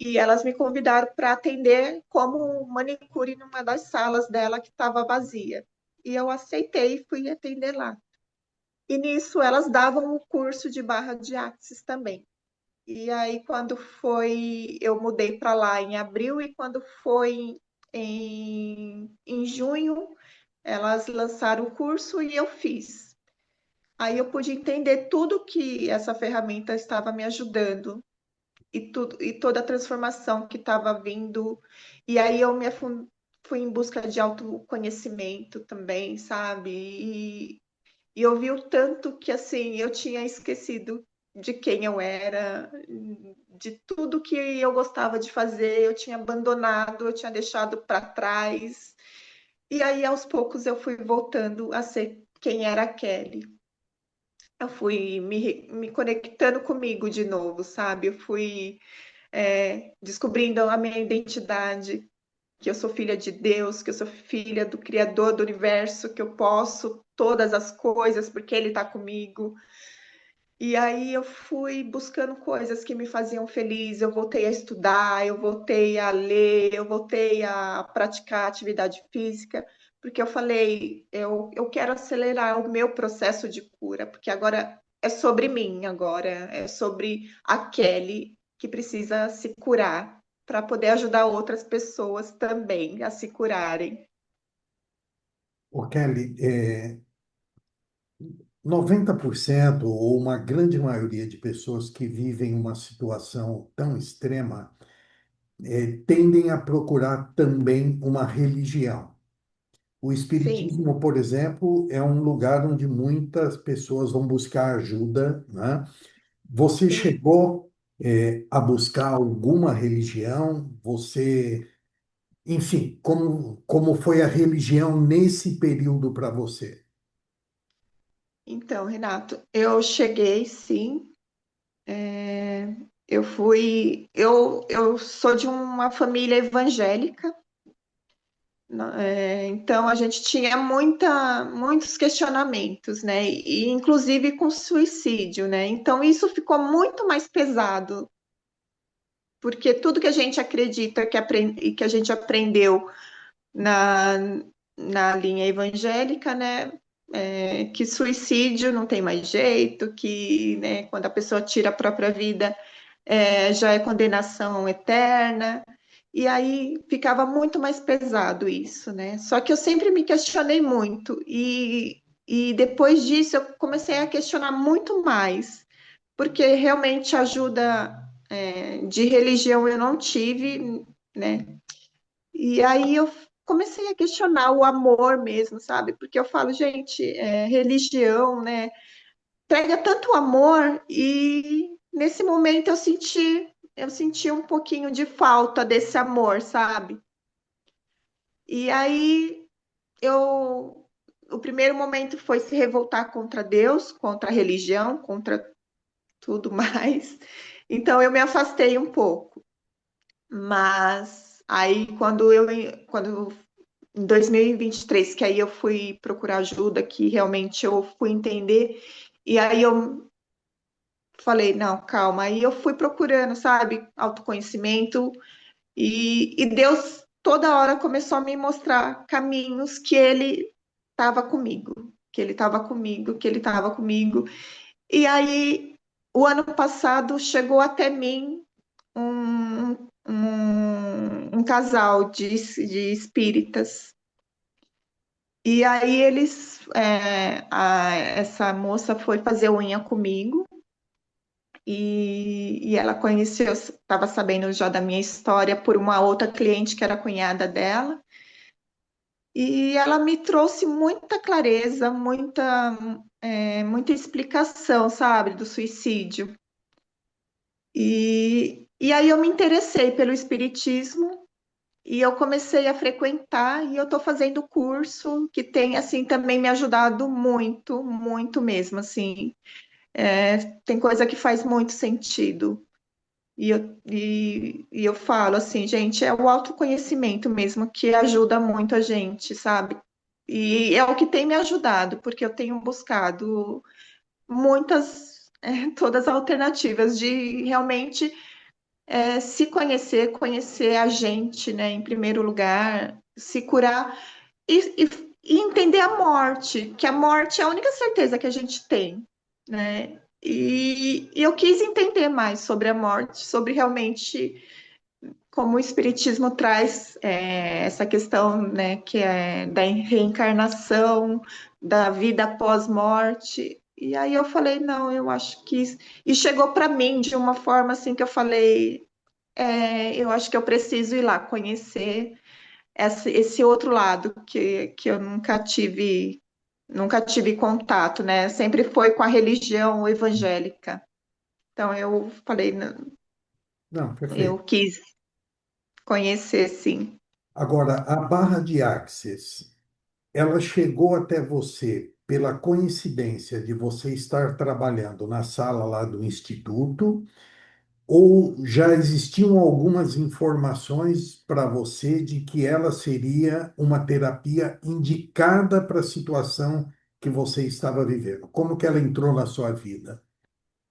[SPEAKER 4] E elas me convidaram para atender como manicure numa das salas dela que estava vazia. E eu aceitei e fui atender lá. E nisso elas davam o curso de barra de axis também. E aí, quando foi, eu mudei para lá em abril, e quando foi em junho, elas lançaram o curso e eu fiz. Aí eu pude entender tudo que essa ferramenta estava me ajudando e tudo e toda a transformação que estava vindo. E aí eu fui em busca de autoconhecimento também, sabe? E eu vi o tanto que assim eu tinha esquecido de quem eu era, de tudo que eu gostava de fazer, eu tinha abandonado, eu tinha deixado para trás. E aí aos poucos eu fui voltando a ser quem era a Kelly. Eu fui me conectando comigo de novo, sabe? Eu fui descobrindo a minha identidade, que eu sou filha de Deus, que eu sou filha do Criador do universo, que eu posso todas as coisas porque Ele está comigo. E aí eu fui buscando coisas que me faziam feliz. Eu voltei a estudar, eu voltei a ler, eu voltei a praticar atividade física, porque eu falei, eu quero acelerar o meu processo de cura, porque agora é sobre mim, agora é sobre a Kelly que precisa se curar para poder ajudar outras pessoas também a se curarem.
[SPEAKER 1] Ô, Kelly, 90% ou uma grande maioria de pessoas que vivem uma situação tão extrema tendem a procurar também uma religião. O
[SPEAKER 4] Sim,
[SPEAKER 1] Espiritismo, por exemplo, é um lugar onde muitas pessoas vão buscar ajuda, né? Você
[SPEAKER 4] sim.
[SPEAKER 1] chegou, a buscar alguma religião? Enfim, como foi a religião nesse período para você?
[SPEAKER 4] Então, Renato, eu cheguei, sim. Eu sou de uma família evangélica, então a gente tinha muitos questionamentos, né? E inclusive com suicídio, né? Então isso ficou muito mais pesado, porque tudo que a gente acredita e que a gente aprendeu na, na linha evangélica, né? Que suicídio não tem mais jeito, que, né, quando a pessoa tira a própria vida já é condenação eterna, e aí ficava muito mais pesado isso, né? Só que eu sempre me questionei muito, e depois disso eu comecei a questionar muito mais, porque realmente ajuda de religião eu não tive, né? E aí eu comecei a questionar o amor mesmo, sabe? Porque eu falo, gente, religião, né? Prega tanto amor e nesse momento eu senti um pouquinho de falta desse amor, sabe? E aí eu o primeiro momento foi se revoltar contra Deus, contra a religião, contra tudo mais. Então eu me afastei um pouco. Mas aí quando em 2023, que aí eu fui procurar ajuda, que realmente eu fui entender, e aí eu falei, não, calma. Aí eu fui procurando, sabe, autoconhecimento, e Deus toda hora começou a me mostrar caminhos que Ele estava comigo, que Ele estava comigo, que Ele estava comigo. E aí, o ano passado, chegou até mim um casal de espíritas. E aí essa moça foi fazer unha comigo, e ela conheceu, estava sabendo já da minha história por uma outra cliente que era cunhada dela, e ela me trouxe muita clareza, muita explicação, sabe, do suicídio. E aí eu me interessei pelo espiritismo e eu comecei a frequentar e eu estou fazendo curso que tem assim também me ajudado muito, muito mesmo, assim. Tem coisa que faz muito sentido. E eu falo assim, gente, é o autoconhecimento mesmo que ajuda muito a gente, sabe? E é o que tem me ajudado, porque eu tenho buscado todas as alternativas de realmente se conhecer a gente, né, em primeiro lugar, se curar e, e entender a morte, que a morte é a única certeza que a gente tem, né? E eu quis entender mais sobre a morte, sobre realmente como o Espiritismo traz essa questão, né, que é da reencarnação, da vida após morte. E aí eu falei, não, eu acho que... E chegou para mim de uma forma assim que eu falei, eu acho que eu preciso ir lá conhecer esse outro lado que eu nunca tive contato, né? Sempre foi com a religião evangélica. Então eu falei, não,
[SPEAKER 1] Não,
[SPEAKER 4] eu
[SPEAKER 1] perfeito.
[SPEAKER 4] quis conhecer, sim.
[SPEAKER 1] Agora, a barra de Axis, ela chegou até você pela coincidência de você estar trabalhando na sala lá do Instituto, ou já existiam algumas informações para você de que ela seria uma terapia indicada para a situação que você estava vivendo? Como que ela entrou na sua vida?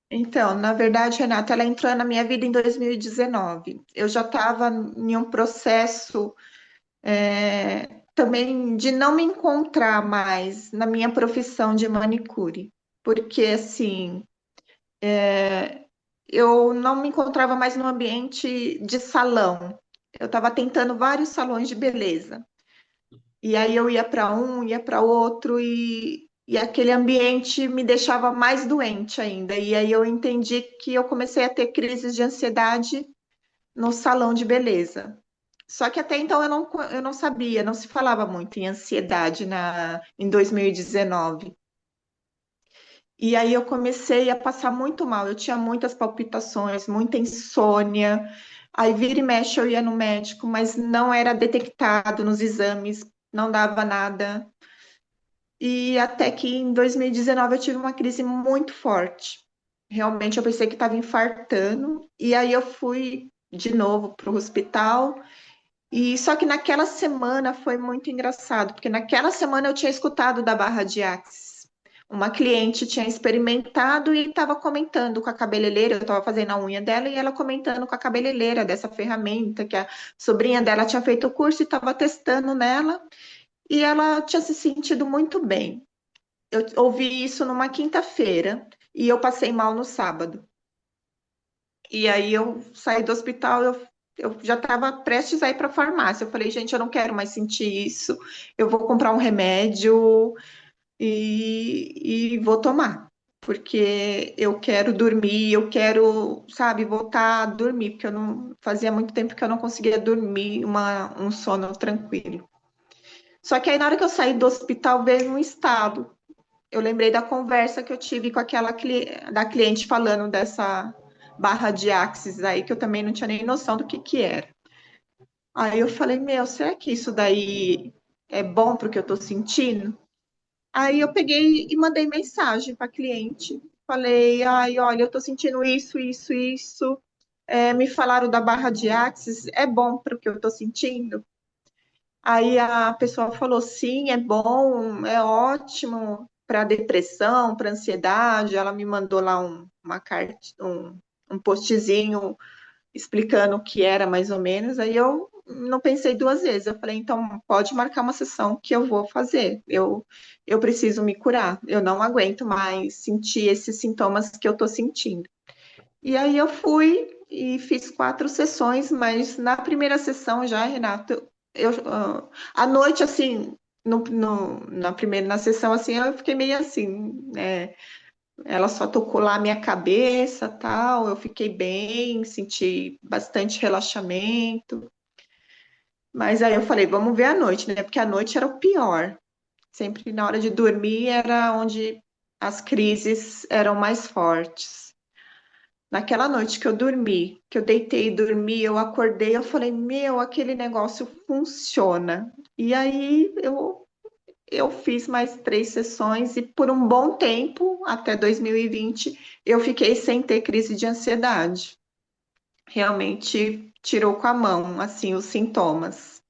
[SPEAKER 4] Então, na verdade, Renata, ela entrou na minha vida em 2019. Eu já estava em um processo também de não me encontrar mais na minha profissão de manicure, porque assim, eu não me encontrava mais no ambiente de salão. Eu estava tentando vários salões de beleza. E aí eu ia para um, ia para outro, e aquele ambiente me deixava mais doente ainda. E aí eu entendi que eu comecei a ter crises de ansiedade no salão de beleza. Só que até então eu não sabia, não se falava muito em ansiedade em 2019. E aí eu comecei a passar muito mal. Eu tinha muitas palpitações, muita insônia. Aí vira e mexe eu ia no médico, mas não era detectado nos exames, não dava nada. E até que em 2019 eu tive uma crise muito forte. Realmente eu pensei que estava infartando. E aí eu fui de novo para o hospital. E só que naquela semana foi muito engraçado, porque naquela semana eu tinha escutado da barra de Axis. Uma cliente tinha experimentado e estava comentando com a cabeleireira, eu estava fazendo a unha dela e ela comentando com a cabeleireira dessa ferramenta que a sobrinha dela tinha feito o curso e estava testando nela e ela tinha se sentido muito bem. Eu ouvi isso numa quinta-feira e eu passei mal no sábado. E aí eu saí do hospital, eu já estava prestes a ir para a farmácia. Eu falei, gente, eu não quero mais sentir isso. Eu vou comprar um remédio e vou tomar. Porque eu quero dormir, eu quero, sabe, voltar a dormir, porque eu não fazia muito tempo que eu não conseguia dormir um sono tranquilo. Só que aí na hora que eu saí do hospital veio um estado. Eu lembrei da conversa que eu tive com aquela da cliente falando dessa barra de axis aí, que eu também não tinha nem noção do que era. Aí eu falei, meu, será que isso daí é bom para o que eu estou sentindo? Aí eu peguei e mandei mensagem para a cliente. Falei, ai, olha, eu estou sentindo isso, isso, isso. Me falaram da barra de axis, é bom para o que eu estou sentindo? Aí a pessoa falou: sim, é bom, é ótimo para depressão, para ansiedade. Ela me mandou lá uma carta, um postzinho explicando o que era mais ou menos. Aí eu não pensei duas vezes. Eu falei: então pode marcar uma sessão que eu vou fazer. Eu preciso me curar. Eu não aguento mais sentir esses sintomas que eu estou sentindo. E aí eu fui e fiz 4 sessões, mas na primeira sessão já, Renato, à noite, assim, na sessão, assim, eu fiquei meio assim, né? Ela só tocou lá a minha cabeça, tal, eu fiquei bem, senti bastante relaxamento, mas aí eu falei, vamos ver à noite, né? Porque a noite era o pior. Sempre na hora de dormir era onde as crises eram mais fortes. Naquela noite que eu dormi, que eu deitei e dormi, eu acordei, eu falei, meu, aquele negócio funciona. E aí eu fiz mais 3 sessões e por um bom tempo, até 2020, eu fiquei sem ter crise de ansiedade. Realmente tirou com a mão, assim, os sintomas.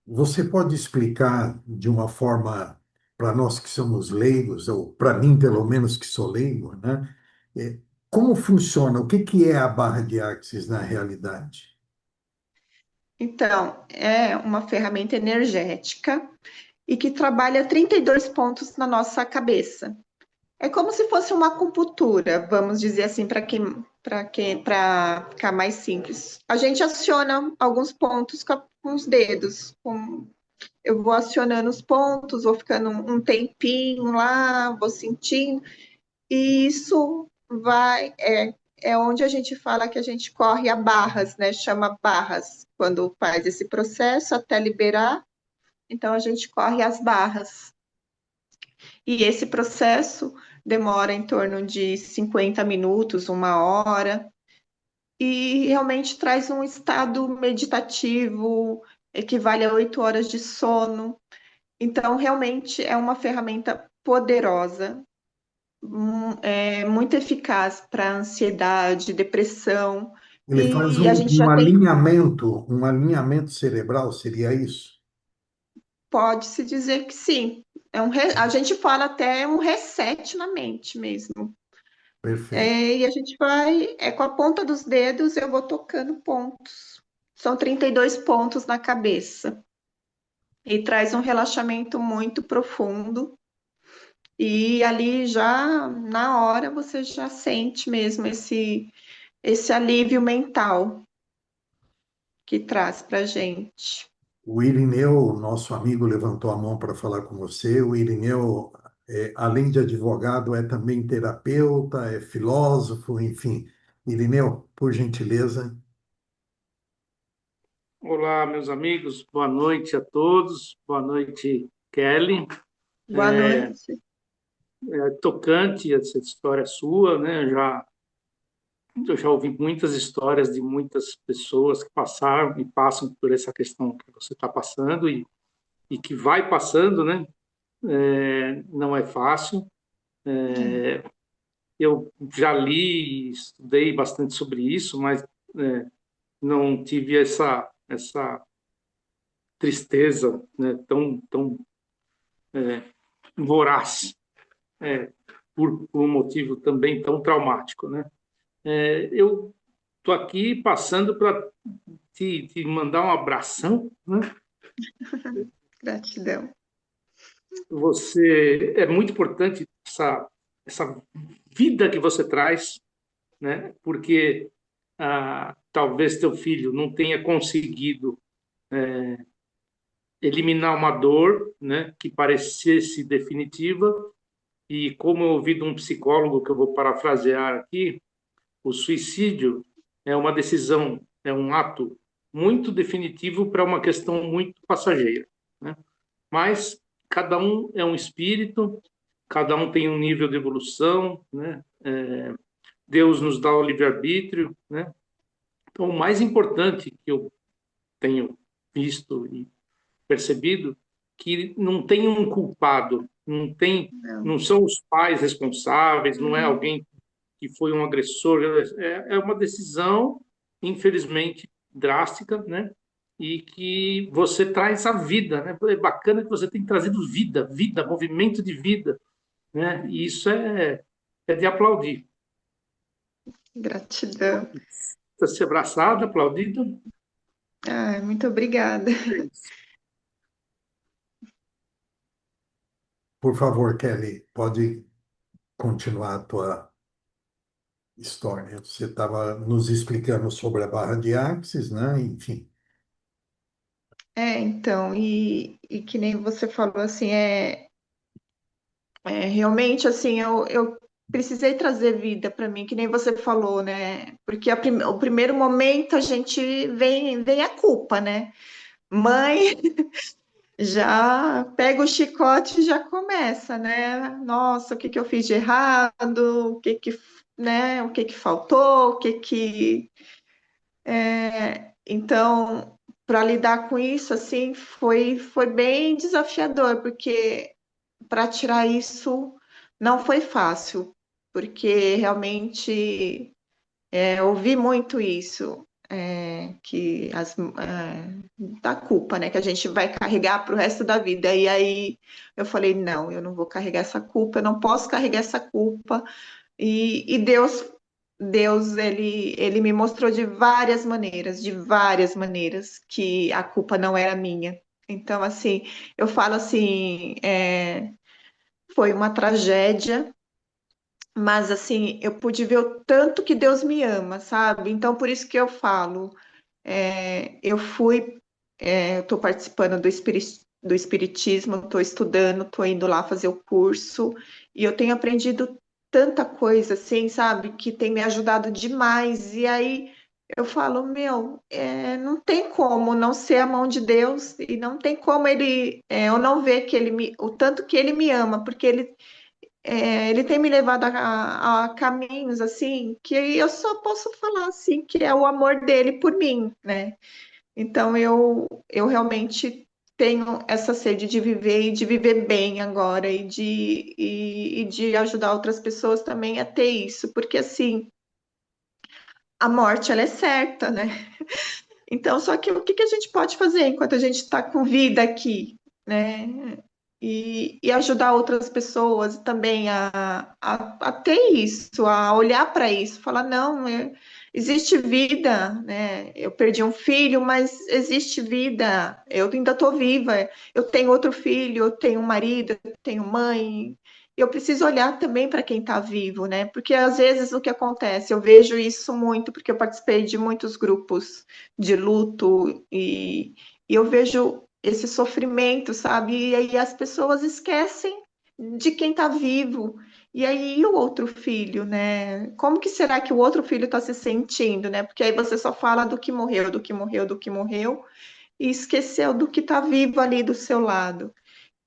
[SPEAKER 1] Você pode explicar de uma forma, para nós que somos leigos, ou para mim, pelo menos, que sou leigo, né? É, como funciona? O que que é a barra de Axis na realidade?
[SPEAKER 4] Então, é uma ferramenta energética e que trabalha 32 pontos na nossa cabeça. É como se fosse uma acupuntura, vamos dizer assim, para ficar mais simples. A gente aciona alguns pontos com os dedos. Eu vou acionando os pontos, vou ficando um tempinho lá, vou sentindo, e isso é onde a gente fala que a gente corre a barras, né? Chama barras, quando faz esse processo até liberar, então a gente corre as barras. E esse processo demora em torno de 50 minutos, 1 hora, e realmente traz um estado meditativo, equivale a 8 horas de sono. Então, realmente é uma ferramenta poderosa, é muito eficaz para ansiedade, depressão,
[SPEAKER 1] Ele faz
[SPEAKER 4] e a gente já tem,
[SPEAKER 1] um alinhamento cerebral, seria isso?
[SPEAKER 4] pode-se dizer que sim. A gente fala até um reset na mente mesmo.
[SPEAKER 1] Perfeito.
[SPEAKER 4] E a gente vai, com a ponta dos dedos, eu vou tocando pontos. São 32 pontos na cabeça. E traz um relaxamento muito profundo. E ali já, na hora, você já sente mesmo esse alívio mental que traz para gente.
[SPEAKER 1] O Irineu, nosso amigo, levantou a mão para falar com você. O Irineu, além de advogado, é também terapeuta, é filósofo, enfim. Irineu, por gentileza.
[SPEAKER 5] Olá, meus amigos, boa noite a todos, boa noite, Kelly.
[SPEAKER 4] Boa noite.
[SPEAKER 5] É tocante essa história sua, né? Eu já ouvi muitas histórias de muitas pessoas que passaram e passam por essa questão que você está passando e que vai passando, né? Não é fácil. Eu já li e estudei bastante sobre isso, mas não tive essa tristeza, né? Tão voraz, por um motivo também tão traumático, né? Eu estou aqui passando para te mandar um abração, né?
[SPEAKER 4] Gratidão.
[SPEAKER 5] Você é muito importante essa vida que você traz, né? Porque talvez teu filho não tenha conseguido eliminar uma dor, né? Que parecesse definitiva e como eu ouvi de um psicólogo que eu vou parafrasear aqui, o suicídio é uma decisão, é um ato muito definitivo para uma questão muito passageira, né? Mas cada um é um espírito, cada um tem um nível de evolução, né? Deus nos dá o livre-arbítrio, né? Então, o mais importante que eu tenho visto e percebido que não tem um culpado,
[SPEAKER 4] Não.
[SPEAKER 5] não são os pais responsáveis, não é alguém que foi um agressor, é uma decisão, infelizmente, drástica, né? E que você traz a vida, né? É bacana que você tem trazido vida, movimento de vida, né? E isso é de aplaudir.
[SPEAKER 4] Gratidão.
[SPEAKER 5] Está se abraçada, aplaudida.
[SPEAKER 4] Muito obrigada.
[SPEAKER 1] Por favor, Kelly, pode continuar a tua história. Você estava nos explicando sobre a barra de Axis, né? Enfim.
[SPEAKER 4] Então, e que nem você falou, assim, realmente, assim, eu precisei trazer vida para mim, que nem você falou, né? Porque o primeiro momento a gente vem a culpa, né? Mãe já pega o chicote e já começa, né? Nossa, o que que eu fiz de errado? Né? O que que faltou? Então, para lidar com isso, assim, foi bem desafiador, porque para tirar isso não foi fácil, porque realmente eu ouvi muito isso, da culpa, né, que a gente vai carregar para o resto da vida. E aí eu falei, não, eu não vou carregar essa culpa, eu não posso carregar essa culpa. E Deus Deus, ele me mostrou de várias maneiras, que a culpa não era minha. Então, assim, eu falo assim, foi uma tragédia, mas assim, eu pude ver o tanto que Deus me ama, sabe? Então, por isso que eu falo, eu fui, estou participando do espiritismo, estou estudando, estou indo lá fazer o curso, e eu tenho aprendido tanta coisa, assim, sabe, que tem me ajudado demais. E aí eu falo, meu, não tem como não ser a mão de Deus, e não tem como eu não ver que o tanto que ele me ama, porque ele tem me levado a caminhos assim que eu só posso falar assim que é o amor dele por mim, né? Então eu realmente tenho essa sede de viver e de viver bem agora e de ajudar outras pessoas também a ter isso, porque assim, a morte ela é certa, né? Então, só que o que que a gente pode fazer enquanto a gente está com vida aqui, né? E ajudar outras pessoas também a ter isso, a olhar para isso, falar, não, existe vida, né? Eu perdi um filho, mas existe vida, eu ainda estou viva, eu tenho outro filho, eu tenho um marido, eu tenho mãe. Eu preciso olhar também para quem está vivo, né? Porque às vezes o que acontece, eu vejo isso muito, porque eu participei de muitos grupos de luto e eu vejo esse sofrimento, sabe? E aí as pessoas esquecem de quem está vivo. E aí e o outro filho, né? Como que será que o outro filho está se sentindo, né? Porque aí você só fala do que morreu, do que morreu, do que morreu, e esqueceu do que está vivo ali do seu lado.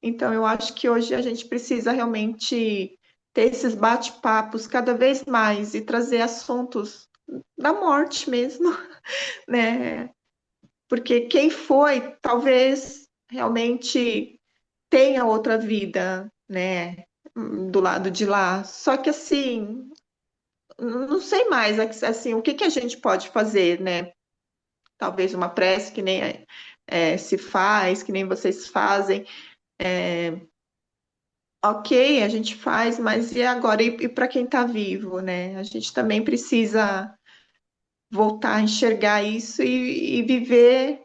[SPEAKER 4] Então eu acho que hoje a gente precisa realmente ter esses bate-papos cada vez mais e trazer assuntos da morte mesmo, né? Porque quem foi, talvez realmente tenha outra vida, né, do lado de lá. Só que assim, não sei mais, assim, o que que a gente pode fazer, né? Talvez uma prece que nem se faz, que nem vocês fazem. Ok, a gente faz, mas e agora? E para quem está vivo, né? A gente também precisa voltar a enxergar isso e viver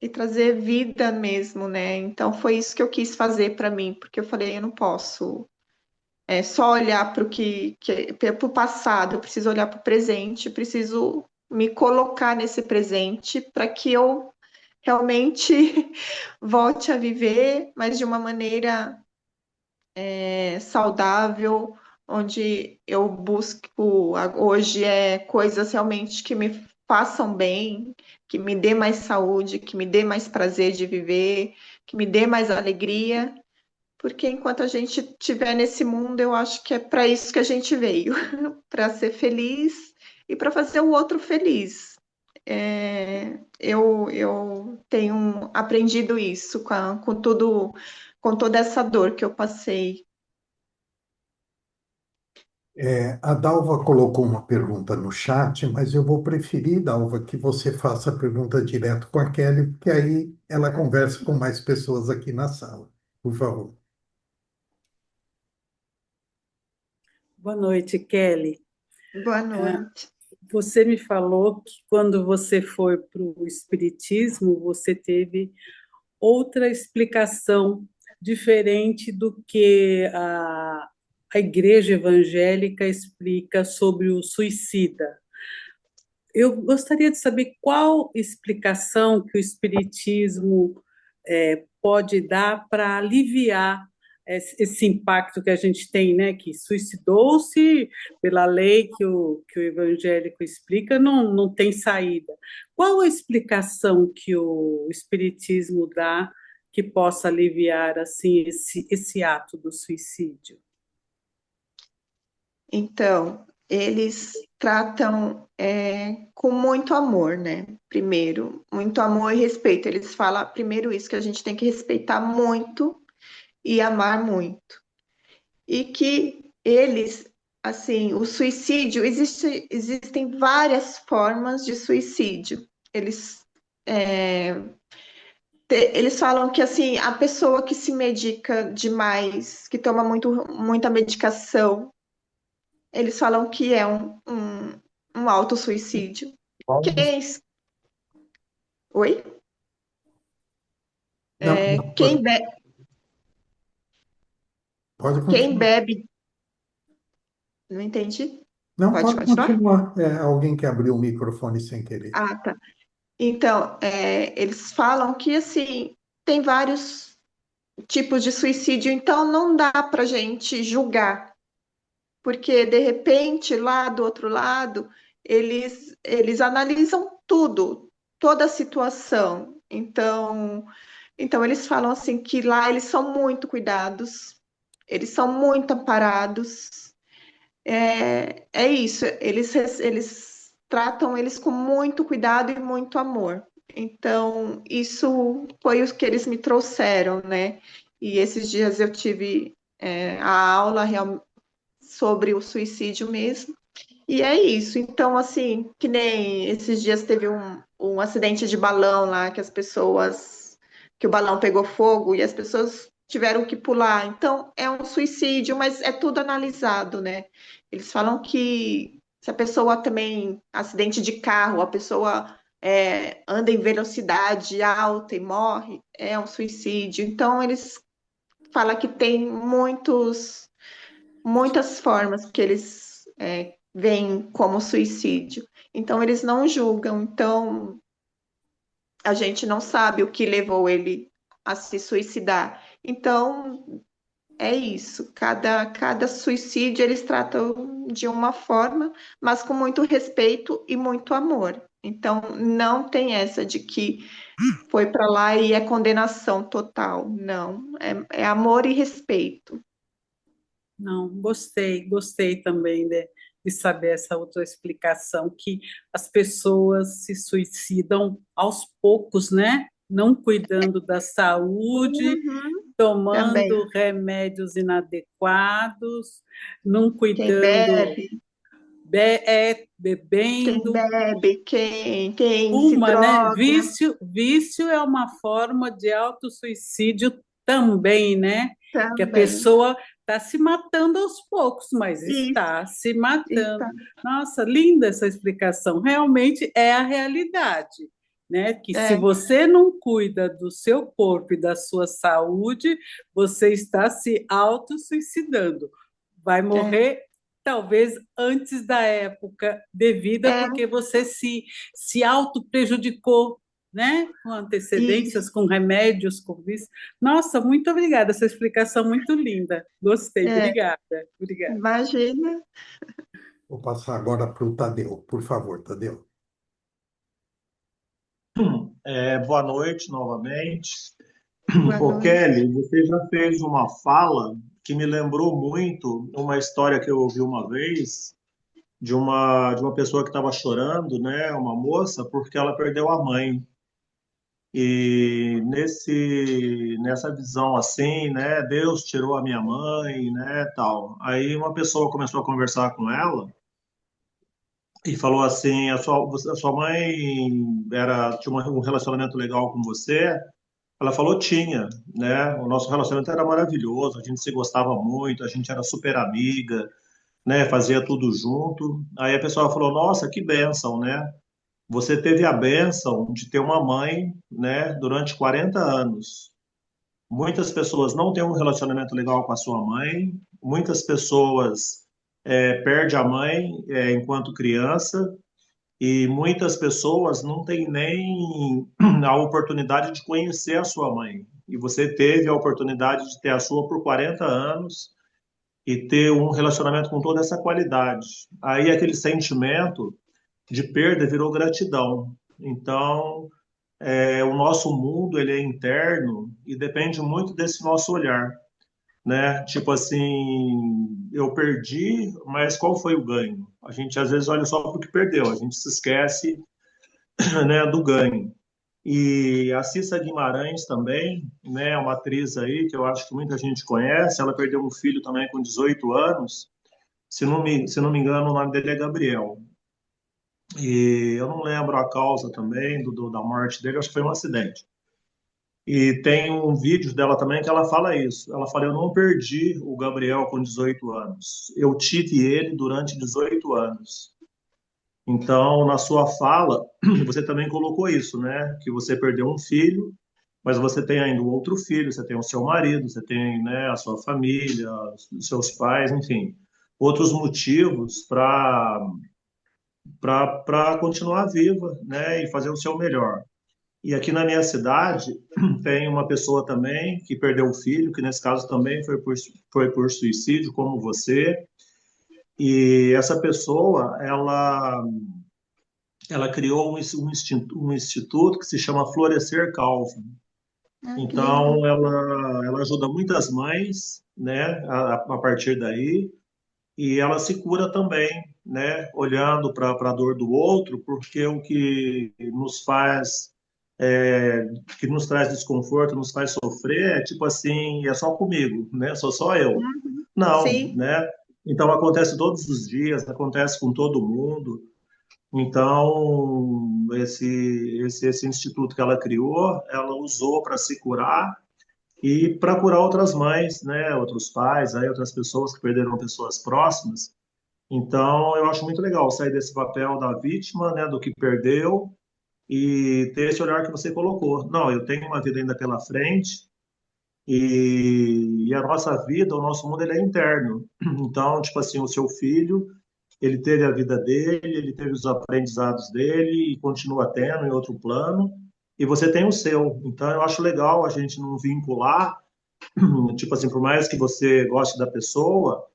[SPEAKER 4] e trazer vida mesmo, né? Então foi isso que eu quis fazer para mim, porque eu falei, eu não posso só olhar para para o passado, eu preciso olhar para o presente, preciso me colocar nesse presente para que eu realmente volte a viver, mas de uma maneira saudável, onde eu busco hoje coisas realmente que me façam bem, que me dê mais saúde, que me dê mais prazer de viver, que me dê mais alegria, porque enquanto a gente estiver nesse mundo, eu acho que é para isso que a gente veio, para ser feliz e para fazer o outro feliz. Eu tenho aprendido isso com tudo, com toda essa dor que eu passei.
[SPEAKER 1] A Dalva colocou uma pergunta no chat, mas eu vou preferir, Dalva, que você faça a pergunta direto com a Kelly, porque aí ela conversa com mais pessoas aqui na sala. Por favor.
[SPEAKER 3] Boa noite, Kelly.
[SPEAKER 4] Boa noite.
[SPEAKER 3] Você me falou que quando você foi para o Espiritismo, você teve outra explicação diferente do que a Igreja Evangélica explica sobre o suicida. Eu gostaria de saber qual explicação que o Espiritismo pode dar para aliviar esse impacto que a gente tem, né? Que suicidou-se pela lei que o evangélico explica, não tem saída. Qual a explicação que o Espiritismo dá que possa aliviar assim esse ato do suicídio?
[SPEAKER 4] Então, eles tratam com muito amor, né? Primeiro, muito amor e respeito. Eles falam primeiro isso, que a gente tem que respeitar muito e amar muito. E que eles, assim, o suicídio, existem várias formas de suicídio. Eles falam que, assim, a pessoa que se medica demais, que toma muita medicação, eles falam que é um autossuicídio. Quem... Oi?
[SPEAKER 1] Não,
[SPEAKER 4] Quem,
[SPEAKER 1] pode
[SPEAKER 4] quem
[SPEAKER 1] continuar.
[SPEAKER 4] bebe... Não entendi?
[SPEAKER 1] Não,
[SPEAKER 4] Pode
[SPEAKER 1] pode
[SPEAKER 4] continuar?
[SPEAKER 1] continuar. É alguém que abriu o microfone sem querer.
[SPEAKER 4] Ah, tá. Então, eles falam que, assim, tem vários tipos de suicídio, então não dá para gente julgar, porque, de repente, lá do outro lado, eles analisam tudo, toda a situação. Então, eles falam, assim, que lá eles são muito cuidados, eles são muito amparados. É isso, eles tratam eles com muito cuidado e muito amor. Então, isso foi o que eles me trouxeram, né? E esses dias eu tive a aula sobre o suicídio mesmo. E é isso. Então, assim, que nem esses dias teve um acidente de balão lá, que o balão pegou fogo e as pessoas tiveram que pular. Então, é um suicídio, mas é tudo analisado, né? Eles falam que se a pessoa também, acidente de carro, a pessoa anda em velocidade alta e morre, é um suicídio. Então, eles falam que tem muitas formas que eles veem como suicídio. Então, eles não julgam. Então, a gente não sabe o que levou ele a se suicidar. Então, é isso. Cada suicídio eles tratam de uma forma, mas com muito respeito e muito amor. Então, não tem essa de que foi para lá e é condenação total. Não. É amor e respeito.
[SPEAKER 3] Não, gostei também de saber essa outra explicação, que as pessoas se suicidam aos poucos, né? Não cuidando da saúde,
[SPEAKER 4] Uhum, também.
[SPEAKER 3] tomando remédios inadequados, não
[SPEAKER 4] Quem
[SPEAKER 3] cuidando,
[SPEAKER 4] bebe, quem
[SPEAKER 3] bebendo,
[SPEAKER 4] bebe, quem se
[SPEAKER 3] uma, né?
[SPEAKER 4] droga
[SPEAKER 3] Vício é uma forma de autossuicídio também, né? Que a
[SPEAKER 4] também.
[SPEAKER 3] pessoa está se matando aos poucos, mas
[SPEAKER 4] Isso,
[SPEAKER 3] está se
[SPEAKER 4] isso.
[SPEAKER 3] matando. Nossa, linda essa explicação. Realmente é a realidade, né? Que se
[SPEAKER 4] É,
[SPEAKER 3] você não cuida do seu corpo e da sua saúde, você está se autossuicidando. Vai
[SPEAKER 4] é,
[SPEAKER 3] morrer talvez antes da época devida,
[SPEAKER 4] é,
[SPEAKER 3] porque você se auto-prejudicou, né? Com antecedências,
[SPEAKER 4] isso.
[SPEAKER 3] com remédios, com vício. Nossa, muito obrigada, essa explicação muito linda. Gostei,
[SPEAKER 4] É,
[SPEAKER 3] obrigada. Obrigada.
[SPEAKER 4] imagina.
[SPEAKER 1] Vou passar agora para o Tadeu. Por favor, Tadeu.
[SPEAKER 6] Boa noite novamente.
[SPEAKER 4] Boa
[SPEAKER 6] Ô,
[SPEAKER 4] noite.
[SPEAKER 6] Kelly, você já fez uma fala que me lembrou muito uma história que eu ouvi uma vez de uma pessoa que estava chorando, né, uma moça, porque ela perdeu a mãe. E nessa visão assim, né, Deus tirou a minha mãe, né, tal. Aí uma pessoa começou a conversar com ela e falou assim: a sua mãe tinha um relacionamento legal com você? Ela falou: tinha, né? O nosso relacionamento era maravilhoso, a gente se gostava muito, a gente era super amiga, né? Fazia tudo junto. Aí a pessoa falou: nossa, que bênção, né? Você teve a bênção de ter uma mãe, né? Durante 40 anos. Muitas pessoas não têm um relacionamento legal com a sua mãe, muitas pessoas perdem a mãe enquanto criança, e muitas pessoas não têm nem a oportunidade de conhecer a sua mãe. E você teve a oportunidade de ter a sua por 40 anos e ter um relacionamento com toda essa qualidade. Aí aquele sentimento de perda virou gratidão. Então, o nosso mundo ele é interno e depende muito desse nosso olhar, né? Tipo assim, eu perdi, mas qual foi o ganho? A gente às vezes olha só para o que perdeu, a gente se esquece, né, do ganho. E a Cissa Guimarães também, né, uma atriz aí que eu acho que muita gente conhece, ela perdeu um filho também com 18 anos, se não me engano o nome dele é Gabriel. E eu não lembro a causa também da morte dele, acho que foi um acidente. E tem um vídeo dela também que ela fala isso. Ela fala: Eu não perdi o Gabriel com 18 anos. Eu tive ele durante 18 anos. Então, na sua fala, você também colocou isso, né? Que você perdeu um filho, mas você tem ainda um outro filho, você tem o seu marido, você tem, né, a sua família, os seus pais, enfim, outros motivos para continuar viva, né, e fazer o seu melhor. E aqui na minha cidade tem uma pessoa também que perdeu o filho, que nesse caso também foi por suicídio, como você. E essa pessoa, ela criou um instituto que se chama Florescer Calvo.
[SPEAKER 4] Ah, que lindo.
[SPEAKER 6] Então, ela ajuda muitas mães, né, a partir daí, e ela se cura também, né, olhando para a dor do outro, porque o é, que nos traz desconforto, nos faz sofrer, é tipo assim, é só comigo, né, sou só eu.
[SPEAKER 4] Uhum.
[SPEAKER 6] Não,
[SPEAKER 4] Sim,
[SPEAKER 6] né? Então acontece todos os dias, acontece com todo mundo. Então, esse instituto que ela criou, ela usou para se curar e para curar outras mães, né, outros pais, aí outras pessoas que perderam pessoas próximas. Então, eu acho muito legal sair desse papel da vítima, né, do que perdeu e ter esse olhar que você colocou. Não, eu tenho uma vida ainda pela frente e a nossa vida, o nosso mundo, ele é interno. Então, tipo assim, o seu filho, ele teve a vida dele, ele teve os aprendizados dele e continua tendo em outro plano, e você tem o seu. Então, eu acho legal a gente não vincular, tipo assim, por mais que você goste da pessoa,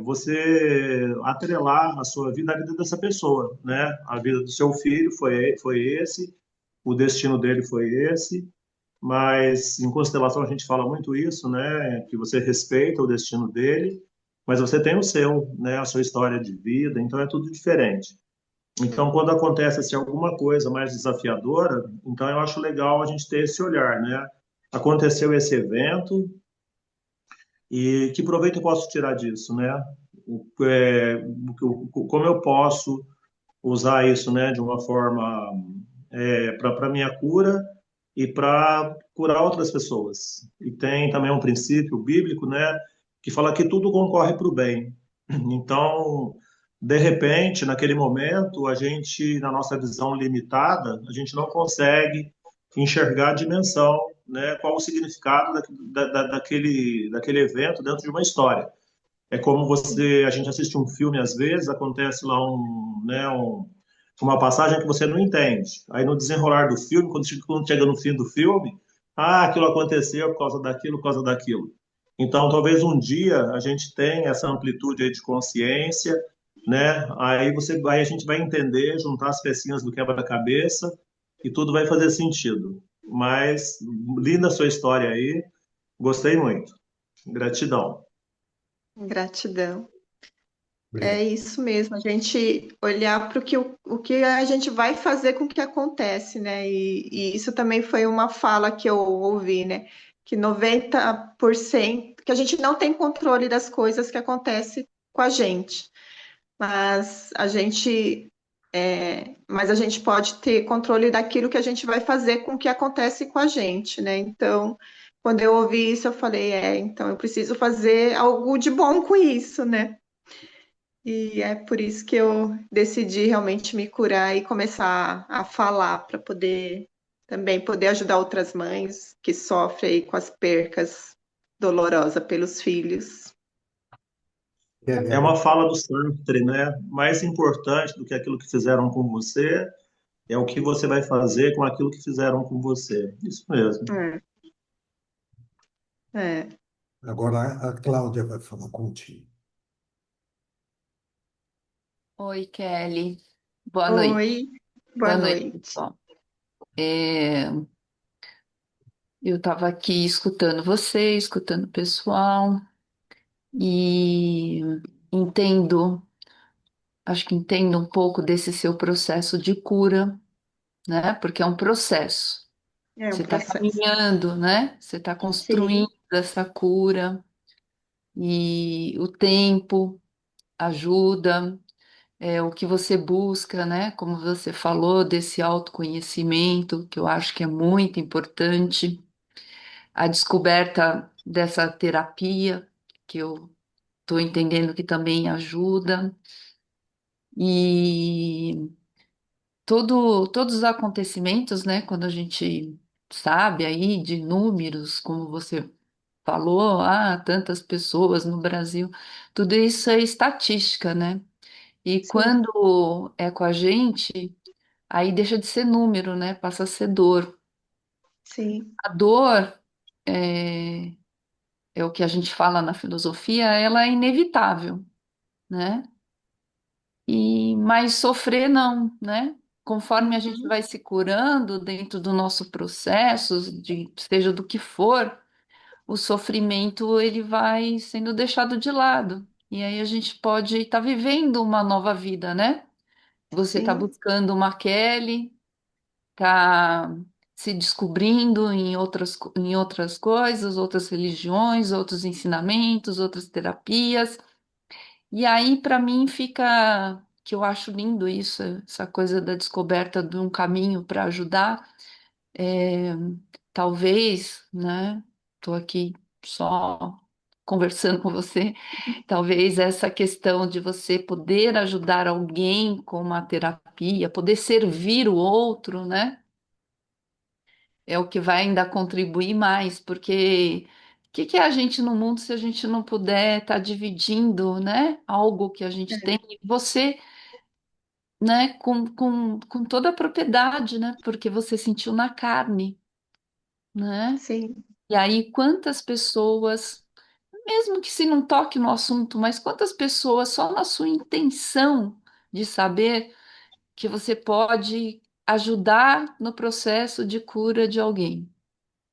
[SPEAKER 6] você atrelar a sua vida à vida dessa pessoa, né? A vida do seu filho foi esse, o destino dele foi esse, mas em constelação a gente fala muito isso, né? Que você respeita o destino dele, mas você tem o seu, né? A sua história de vida, então é tudo diferente. Então, quando acontece assim, alguma coisa mais desafiadora, então eu acho legal a gente ter esse olhar, né? Aconteceu esse evento e que proveito eu posso tirar disso, né? Como eu posso usar isso, né, de uma forma para minha cura e para curar outras pessoas. E tem também um princípio bíblico, né, que fala que tudo concorre para o bem. Então, de repente, naquele momento, a gente, na nossa visão limitada, a gente não consegue enxergar a dimensão, né, qual o significado daquele evento dentro de uma história. É como a gente assiste um filme às vezes, acontece lá uma passagem que você não entende. Aí no desenrolar do filme, quando chega no fim do filme, aquilo aconteceu por causa daquilo. Então, talvez um dia a gente tenha essa amplitude aí de consciência, né? Aí a gente vai entender, juntar as pecinhas do quebra-cabeça e tudo vai fazer sentido. Mas linda a sua história aí, gostei muito. Gratidão.
[SPEAKER 4] gratidão. É
[SPEAKER 1] Obrigado.
[SPEAKER 4] isso mesmo, a gente olhar para o que a gente vai fazer com o que acontece, né? E isso também foi uma fala que eu ouvi, né? Que 90%, que a gente não tem controle das coisas que acontecem com a gente, mas mas a gente pode ter controle daquilo que a gente vai fazer com o que acontece com a gente, né? Então, quando eu ouvi isso, eu falei, então eu preciso fazer algo de bom com isso, né? E é por isso que eu decidi realmente me curar e começar a falar para poder também poder ajudar outras mães que sofrem aí com as percas dolorosas pelos filhos.
[SPEAKER 6] É uma fala do Sartre, né? Mais importante do que aquilo que fizeram com você é o que você vai fazer com aquilo que fizeram com você. Isso mesmo.
[SPEAKER 4] É, é.
[SPEAKER 1] Agora a Cláudia vai falar contigo.
[SPEAKER 7] Oi, Kelly. Boa noite.
[SPEAKER 4] Oi, boa
[SPEAKER 7] Boa noite,
[SPEAKER 4] noite.
[SPEAKER 7] pessoal. É, eu estava aqui escutando você, escutando o pessoal e entendo, acho que entendo um pouco desse seu processo de cura, né? Porque é um processo.
[SPEAKER 4] É um
[SPEAKER 7] Você está
[SPEAKER 4] processo.
[SPEAKER 7] caminhando, né? Você está
[SPEAKER 4] Sim,
[SPEAKER 7] construindo essa cura e o tempo ajuda. o que você busca, né? Como você falou, desse autoconhecimento, que eu acho que é muito importante, a descoberta dessa terapia, que eu estou entendendo que também ajuda, e todos os acontecimentos, né? Quando a gente sabe aí de números, como você falou, tantas pessoas no Brasil, tudo isso é estatística, né? E
[SPEAKER 4] Sim,
[SPEAKER 7] quando é com a gente, aí deixa de ser número, né? Passa a ser dor.
[SPEAKER 4] sim,
[SPEAKER 7] A dor é, é o que a gente fala na filosofia, ela é inevitável, né? Mas sofrer não, né? Conforme a gente
[SPEAKER 4] uhum,
[SPEAKER 7] vai se curando dentro do nosso processo, seja do que for, o sofrimento ele vai sendo deixado de lado. E aí a gente pode estar vivendo uma nova vida, né? Você está
[SPEAKER 4] sim,
[SPEAKER 7] buscando uma Kelly, está se descobrindo em outras coisas, outras religiões, outros ensinamentos, outras terapias. E aí, para mim, fica que eu acho lindo isso, essa coisa da descoberta de um caminho para ajudar. É, talvez, né? Estou aqui só conversando com você. Talvez essa questão de você poder ajudar alguém com uma terapia, poder servir o outro, né? É o que vai ainda contribuir mais, porque o que é a gente no mundo se a gente não puder estar dividindo, né? Algo que a gente tem,
[SPEAKER 4] é,
[SPEAKER 7] e você, né? Com toda a propriedade, né? Porque você sentiu na carne, né?
[SPEAKER 4] sim,
[SPEAKER 7] E aí, quantas pessoas, mesmo que se não toque no assunto, mas quantas pessoas, só na sua intenção de saber que você pode ajudar no processo de cura de alguém,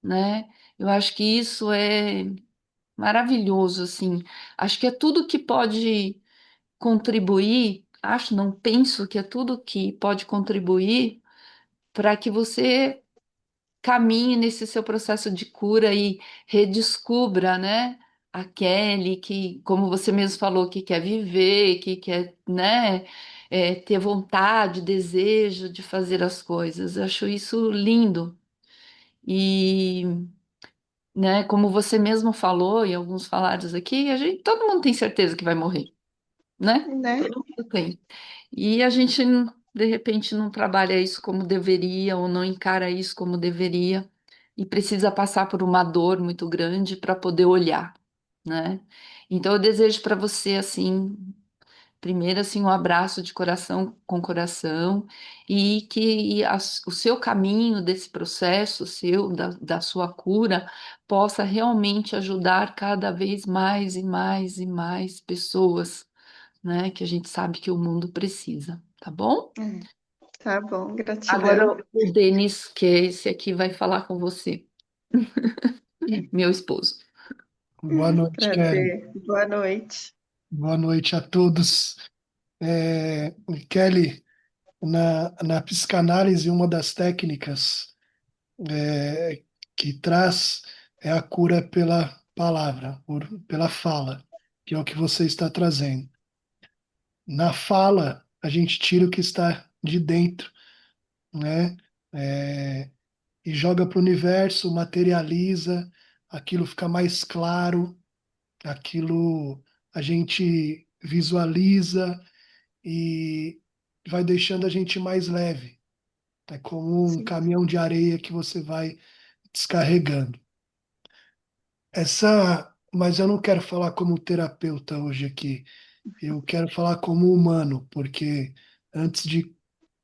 [SPEAKER 7] né? Eu acho que isso é maravilhoso, assim. Acho que é tudo que pode contribuir, acho, não penso que é tudo que pode contribuir para que você caminhe nesse seu processo de cura e redescubra, né? A Kelly, que, como você mesmo falou, que quer viver, que quer, né, ter vontade, desejo de fazer as coisas. Eu acho isso lindo. E, né, como você mesmo falou, e alguns falaram aqui, todo mundo tem certeza que vai morrer, né?
[SPEAKER 4] né?
[SPEAKER 7] Todo mundo tem. E a gente, de repente, não trabalha isso como deveria, ou não encara isso como deveria, e precisa passar por uma dor muito grande para poder olhar, né? Então, eu desejo para você, assim, primeiro, assim, um abraço de coração com coração, e que o seu caminho desse processo, da sua cura, possa realmente ajudar cada vez mais e mais e mais pessoas, né? Que a gente sabe que o mundo precisa, tá bom?
[SPEAKER 4] É, tá bom,
[SPEAKER 7] Agora
[SPEAKER 4] gratidão.
[SPEAKER 7] o Denis, que é esse aqui, vai falar com você, meu esposo.
[SPEAKER 8] Boa noite, Kelly.
[SPEAKER 4] Prazer. Boa noite.
[SPEAKER 8] Boa noite a todos. Kelly, na psicanálise, uma das técnicas que traz é a cura pela palavra, pela fala, que é o que você está trazendo. Na fala, a gente tira o que está de dentro, né? É, e joga para o universo, materializa, aquilo fica mais claro, aquilo a gente visualiza e vai deixando a gente mais leve. É como um
[SPEAKER 4] Sim,
[SPEAKER 8] caminhão de areia que você vai descarregando. Mas eu não quero falar como terapeuta hoje aqui. Eu quero falar como humano, porque antes de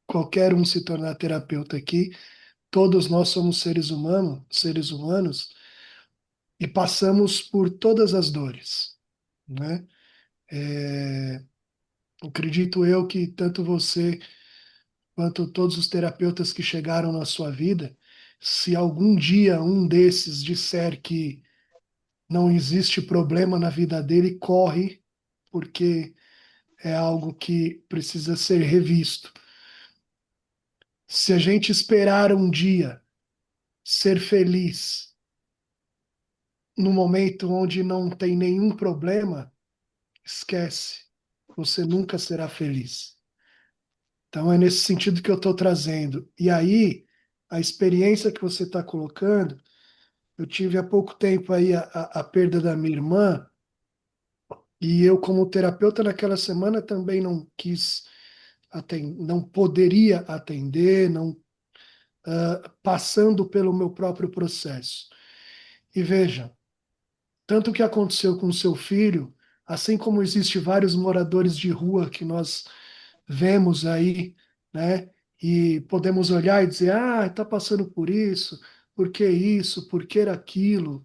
[SPEAKER 8] qualquer um se tornar terapeuta aqui, todos nós somos seres humanos e passamos por todas as dores, né? É, acredito eu que tanto você quanto todos os terapeutas que chegaram na sua vida, se algum dia um desses disser que não existe problema na vida dele, corre, porque é algo que precisa ser revisto. Se a gente esperar um dia ser feliz no momento onde não tem nenhum problema, esquece. você nunca será feliz. Então é nesse sentido que eu estou trazendo. E aí, a experiência que você está colocando, eu tive há pouco tempo aí a perda da minha irmã, e eu, como terapeuta, naquela semana também não quis não poderia atender, não passando pelo meu próprio processo. E veja, tanto o que aconteceu com o seu filho, assim como existe vários moradores de rua que nós vemos aí, né? E podemos olhar e dizer, ah, está passando por que isso, por que aquilo.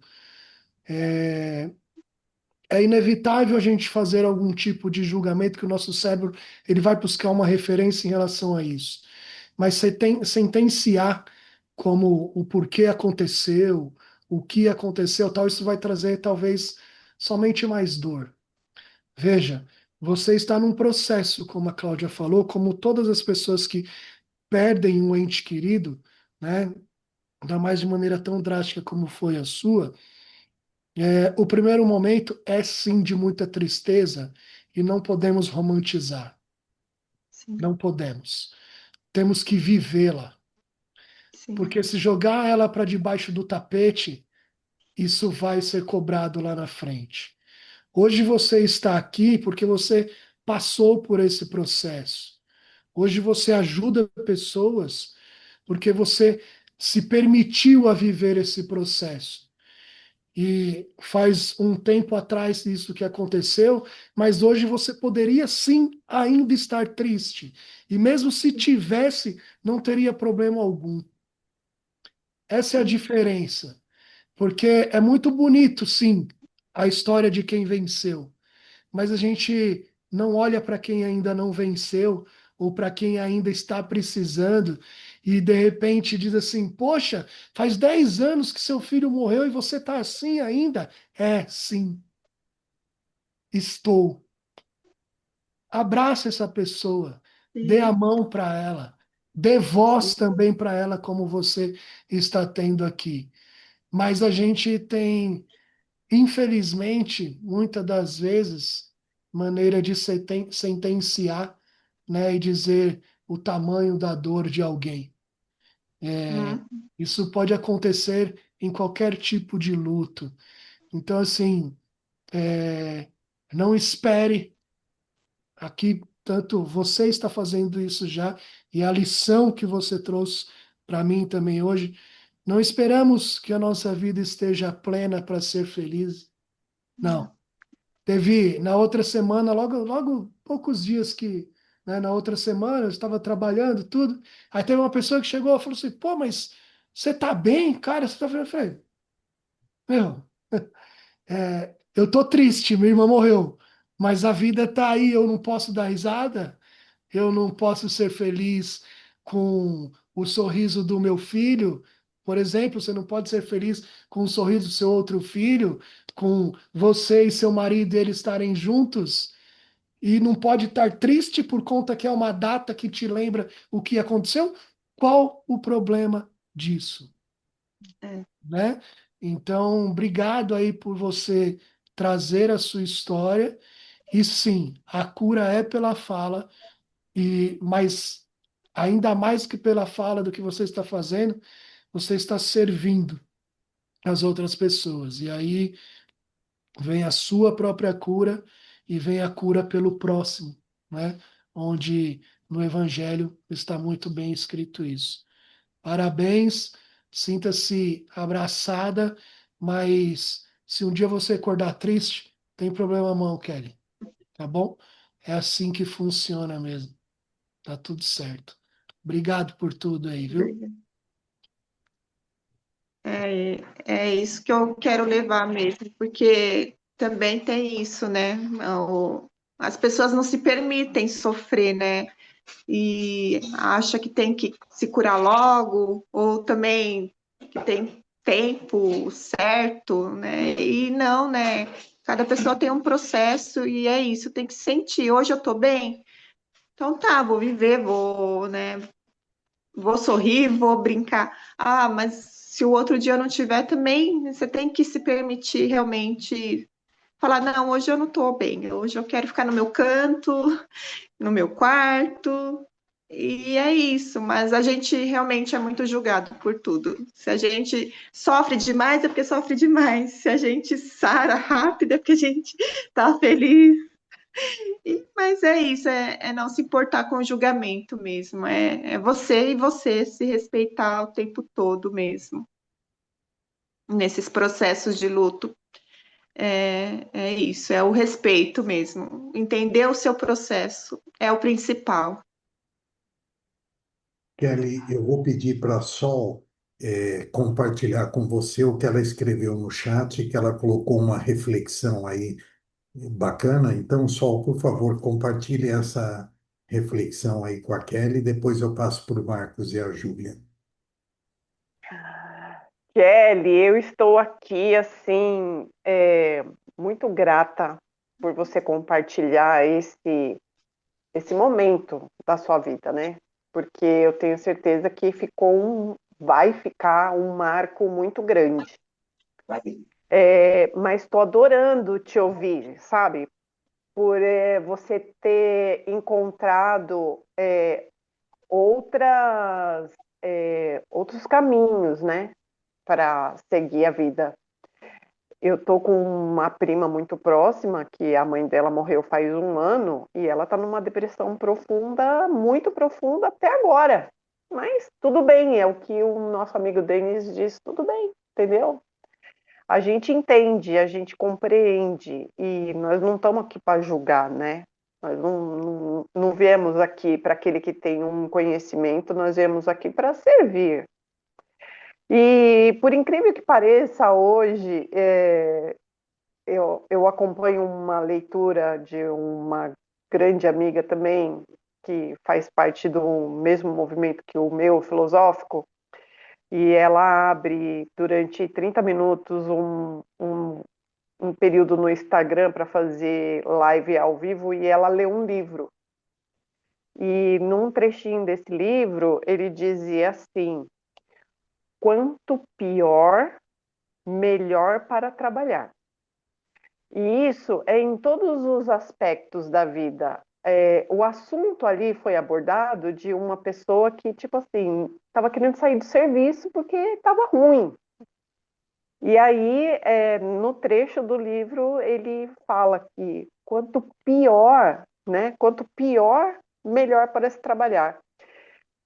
[SPEAKER 8] É inevitável a gente fazer algum tipo de julgamento que o nosso cérebro ele vai buscar uma referência em relação a isso. Mas sentenciar como o porquê aconteceu, o que aconteceu, tal, isso vai trazer talvez somente mais dor. Veja, você está num processo, como a Cláudia falou, como todas as pessoas que perdem um ente querido, né? Ainda mais de maneira tão drástica como foi a sua. O primeiro momento é sim de muita tristeza e não podemos romantizar.
[SPEAKER 4] Sim,
[SPEAKER 8] Não podemos. Temos que vivê-la.
[SPEAKER 4] sim,
[SPEAKER 8] Porque se jogar ela para debaixo do tapete, isso vai ser cobrado lá na frente. Hoje você está aqui porque você passou por esse processo. Hoje você ajuda pessoas porque você se permitiu a viver esse processo. E faz um tempo atrás isso que aconteceu, mas hoje você poderia sim ainda estar triste. E mesmo se tivesse, não teria problema algum. Essa é a
[SPEAKER 4] sim,
[SPEAKER 8] diferença. Porque é muito bonito, sim, a história de quem venceu, mas a gente não olha para quem ainda não venceu ou para quem ainda está precisando e de repente diz assim: Poxa, faz 10 anos que seu filho morreu e você está assim ainda? É, sim, estou. Abraça essa pessoa, dê a
[SPEAKER 4] sim,
[SPEAKER 8] mão para ela, dê voz
[SPEAKER 4] sim.
[SPEAKER 8] também para ela, como você está tendo aqui. Mas a gente tem, infelizmente, muitas das vezes, maneira de sentenciar, né, e dizer o tamanho da dor de alguém. É,
[SPEAKER 4] Hum,
[SPEAKER 8] isso pode acontecer em qualquer tipo de luto. Então, assim, não espere. Aqui, tanto você está fazendo isso já, e a lição que você trouxe para mim também hoje. Não esperamos que a nossa vida esteja plena para ser feliz. Não. Teve na outra semana, logo poucos dias que, né, na outra semana eu estava trabalhando tudo. Aí teve uma pessoa que chegou e falou assim: Pô, mas você tá bem, cara? Você tá bem? Eu falei: Meu, eu tô triste, minha irmã morreu, mas a vida tá aí, eu não posso dar risada, eu não posso ser feliz com o sorriso do meu filho. Por exemplo, você não pode ser feliz com o sorriso do seu outro filho, com você e seu marido eles estarem juntos. E não pode estar triste por conta que é uma data que te lembra o que aconteceu? Qual o problema disso,
[SPEAKER 4] é,
[SPEAKER 8] né? Então, obrigado aí por você trazer a sua história. E sim, a cura é pela fala, mas ainda mais que pela fala do que você está fazendo, você está servindo as outras pessoas. E aí vem a sua própria cura e vem a cura pelo próximo, né? Onde no Evangelho está muito bem escrito isso. Parabéns, sinta-se abraçada, mas se um dia você acordar triste, tem problema não, Kelly, tá bom? É assim que funciona mesmo. Tá tudo certo. Obrigado por tudo aí, viu?
[SPEAKER 4] é, é isso que eu quero levar mesmo, porque também tem isso, né? As pessoas não se permitem sofrer, né? E acha que tem que se curar logo, ou também que tem tempo certo, né? E não, né? Cada pessoa tem um processo e é isso, tem que sentir. Hoje eu tô bem, então tá, vou viver, vou, né? Vou sorrir, vou brincar. Ah, mas se o outro dia não tiver também, você tem que se permitir realmente falar, não, hoje eu não estou bem, hoje eu quero ficar no meu canto, no meu quarto, e é isso, mas a gente realmente é muito julgado por tudo. Se a gente sofre demais, é porque sofre demais. Se a gente sara rápido, é porque a gente tá feliz. Mas é isso, é não se importar com o julgamento mesmo. É você e você se respeitar o tempo todo mesmo, nesses processos de luto. É isso, é o respeito mesmo. Entender o seu processo é o principal.
[SPEAKER 1] Kelly, eu vou pedir para a Sol compartilhar com você o que ela escreveu no chat, que ela colocou uma reflexão aí bacana. Então, Sol, por favor, compartilhe essa reflexão aí com a Kelly, depois eu passo para o Marcos e a Júlia.
[SPEAKER 2] Kelly, eu estou aqui, assim, muito grata por você compartilhar esse momento da sua vida, né? Porque eu tenho certeza que vai ficar um marco muito grande. Mas estou adorando te ouvir, sabe? Por você ter encontrado outros caminhos, né? Para seguir a vida. Eu tô com uma prima muito próxima, que a mãe dela morreu faz um ano, e ela tá numa depressão profunda, muito profunda até agora. Mas tudo bem, é o que o nosso amigo Denis diz, tudo bem, entendeu? A gente entende, a gente compreende, e nós não estamos aqui para julgar, né? Nós não viemos aqui para aquele que tem um conhecimento, nós viemos aqui para servir. E por incrível que pareça, hoje eu acompanho uma leitura de uma grande amiga também, que faz parte do mesmo movimento que o meu, filosófico, e ela abre durante 30 minutos um período no Instagram para fazer live ao vivo e ela lê um livro. E num trechinho desse livro, ele dizia assim: quanto pior, melhor para trabalhar. E isso é em todos os aspectos da vida. O assunto ali foi abordado de uma pessoa que, tipo assim, estava querendo sair do serviço porque estava ruim. E aí, no trecho do livro, ele fala que quanto pior, né? Quanto pior, melhor para se trabalhar.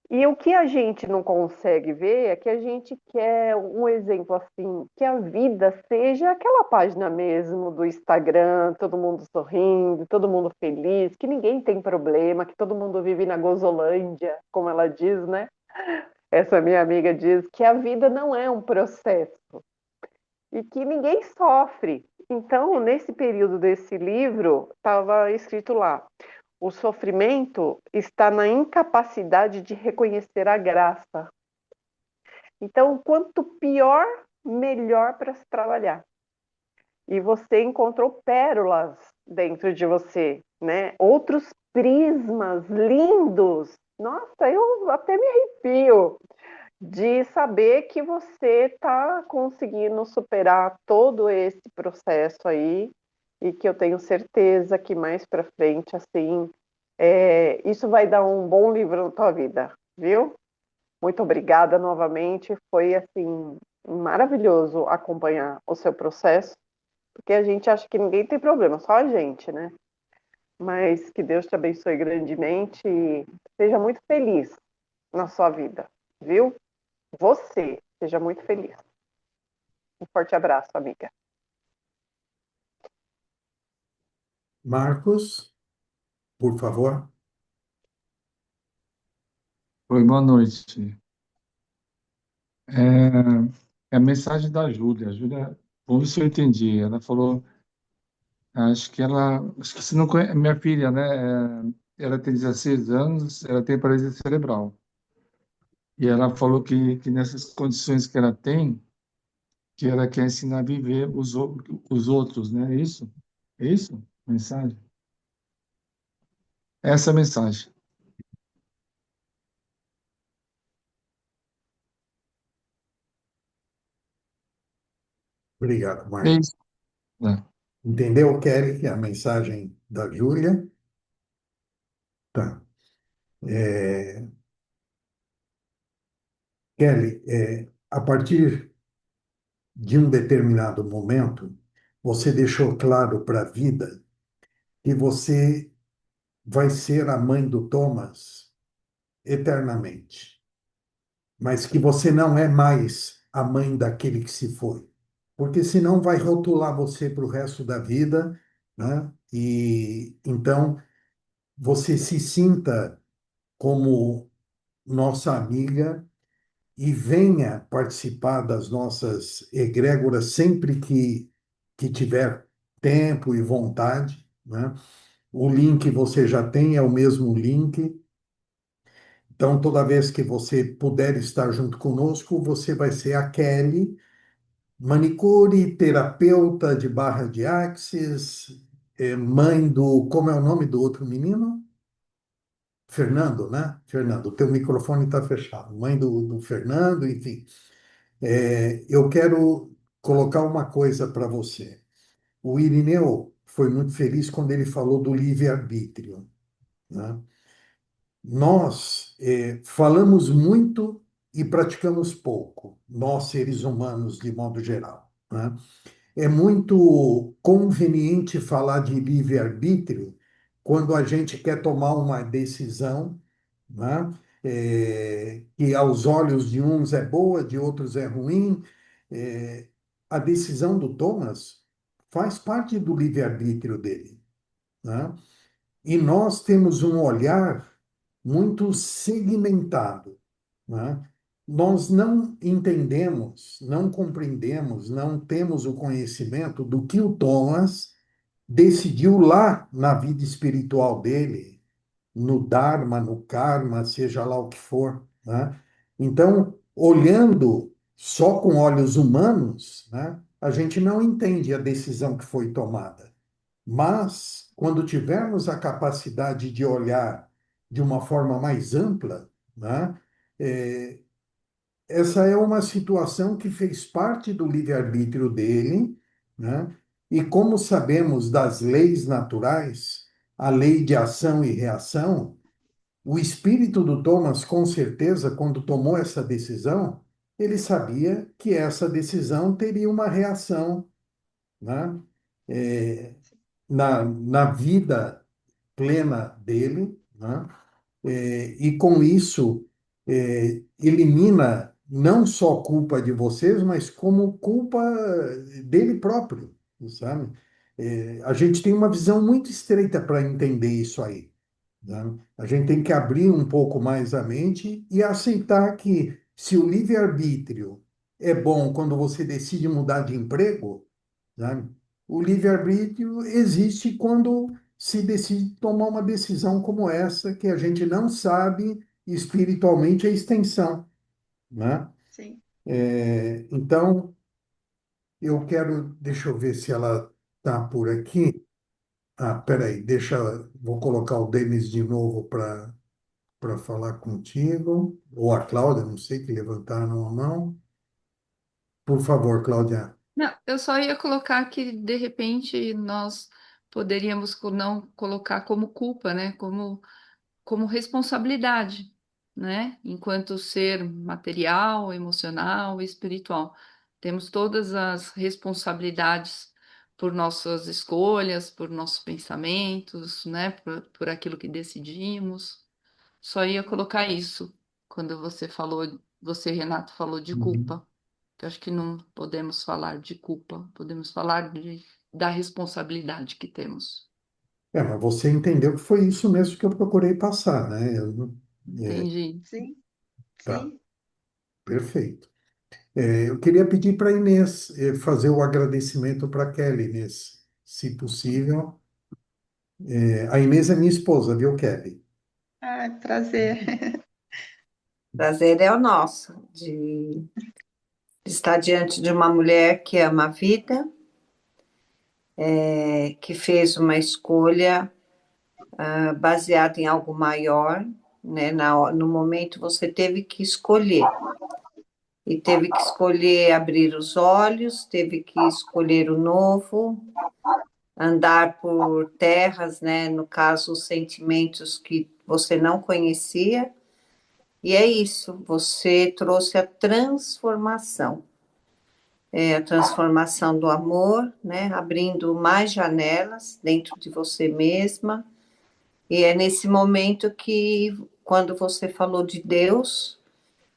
[SPEAKER 2] E o que a gente não consegue ver é que a gente quer um exemplo assim, que a vida seja aquela página mesmo do Instagram, todo mundo sorrindo, todo mundo feliz, que ninguém tem problema, que todo mundo vive na Gozolândia, como ela diz, né? Essa minha amiga diz que a vida não é um processo e que ninguém sofre. Então, nesse período desse livro, estava escrito lá: o sofrimento está na incapacidade de reconhecer a graça. Então, quanto pior, melhor para se trabalhar. E você encontrou pérolas dentro de você, né? Outros prismas lindos. Nossa, eu até me arrepio de saber que você está conseguindo superar todo esse processo aí e que eu tenho certeza que mais para frente, assim, isso vai dar um bom livro na tua vida, viu? Muito obrigada novamente, foi assim maravilhoso acompanhar o seu processo, porque a gente acha que ninguém tem problema, só a gente, né? Mas que Deus te abençoe grandemente e seja muito feliz na sua vida, viu? Você seja muito feliz. Um forte abraço, amiga.
[SPEAKER 1] Marcos, por favor.
[SPEAKER 9] Oi, boa noite. É a mensagem da Júlia. A Júlia, vamos ver se eu entendi. Ela falou, acho que você não conhece, minha filha, né? Ela tem 16 anos, ela tem paralisia cerebral. E ela falou que nessas condições que ela tem, que ela quer ensinar a viver os outros, né? É isso? É isso? Mensagem? Essa é a mensagem.
[SPEAKER 1] Obrigado,
[SPEAKER 9] É
[SPEAKER 1] Marcos.
[SPEAKER 9] isso, né?
[SPEAKER 1] Entendeu, Kelly, a mensagem da Júlia? Tá. É, Kelly, a partir de um determinado momento, você deixou claro para a vida que você vai ser a mãe do Thomas eternamente, mas que você não é mais a mãe daquele que se foi, porque senão vai rotular você para o resto da vida, né? E então você se sinta como nossa amiga e venha participar das nossas egrégoras sempre que tiver tempo e vontade, né? O link você já tem, é o mesmo link. Então, toda vez que você puder estar junto conosco, você vai ser a Kelly, manicure, terapeuta de barra de axis, mãe do. Como é o nome do outro menino? Fernando, né? Fernando, o teu microfone está fechado. Mãe do Fernando, enfim. Eu quero colocar uma coisa para você. O Irineu foi muito feliz quando ele falou do livre-arbítrio, né? Nós falamos muito e praticamos pouco, nós seres humanos de modo geral, né? É muito conveniente falar de livre-arbítrio quando a gente quer tomar uma decisão, né? Que aos olhos de uns é boa, de outros é ruim. É, a decisão do Thomas faz parte do livre-arbítrio dele, né? E nós temos um olhar muito segmentado, né? Nós não entendemos, não compreendemos, não temos o conhecimento do que o Thomas decidiu lá na vida espiritual dele, no Dharma, no Karma, seja lá o que for, né? Então, olhando só com olhos humanos, né, a gente não entende a decisão que foi tomada. Mas, quando tivermos a capacidade de olhar de uma forma mais ampla, né, é, essa é uma situação que fez parte do livre-arbítrio dele, né? E como sabemos das leis naturais, a lei de ação e reação, o espírito do Thomas, com certeza, quando tomou essa decisão, ele sabia que essa decisão teria uma reação, né? É, na vida plena dele, né? E com isso elimina não só culpa de vocês, mas como culpa dele próprio, sabe? A gente tem uma visão muito estreita para entender isso aí, né? A gente tem que abrir um pouco mais a mente e aceitar que se o livre-arbítrio é bom quando você decide mudar de emprego, né? O livre-arbítrio existe quando se decide tomar uma decisão como essa, que a gente não sabe espiritualmente a extensão, né?
[SPEAKER 4] Sim.
[SPEAKER 1] Então, deixa eu ver se ela está por aqui. Ah, peraí, vou colocar o Denis de novo para falar contigo, ou a Cláudia, não sei que levantaram a mão. Por favor, Cláudia.
[SPEAKER 7] Não, eu só ia colocar que, de repente, nós poderíamos não colocar como culpa, né? Como responsabilidade, né? Enquanto ser material, emocional e espiritual. Temos todas as responsabilidades por nossas escolhas, por nossos pensamentos, né? Por aquilo que decidimos. Só ia colocar isso quando você, Renato, falou de
[SPEAKER 1] Uhum.
[SPEAKER 7] culpa. Eu acho que não podemos falar de culpa, podemos falar da responsabilidade que temos.
[SPEAKER 1] Mas você entendeu que foi isso mesmo que eu procurei passar, né? É,
[SPEAKER 7] Entendi.
[SPEAKER 4] Sim,
[SPEAKER 1] tá,
[SPEAKER 4] sim.
[SPEAKER 1] perfeito. Eu queria pedir para a Inês fazer o agradecimento para a Kelly, Inês, se possível. A Inês é minha esposa, viu, Kelly?
[SPEAKER 4] Ah, prazer.
[SPEAKER 10] Prazer é o nosso de estar diante de uma mulher que ama a vida, que fez uma escolha baseada em algo maior, né? No momento você teve que escolher. E teve que escolher abrir os olhos, teve que escolher o novo, andar por terras, né? No caso, os sentimentos que você não conhecia. E é isso, você trouxe a transformação do amor, né? Abrindo mais janelas dentro de você mesma. E é nesse momento que, quando você falou de Deus,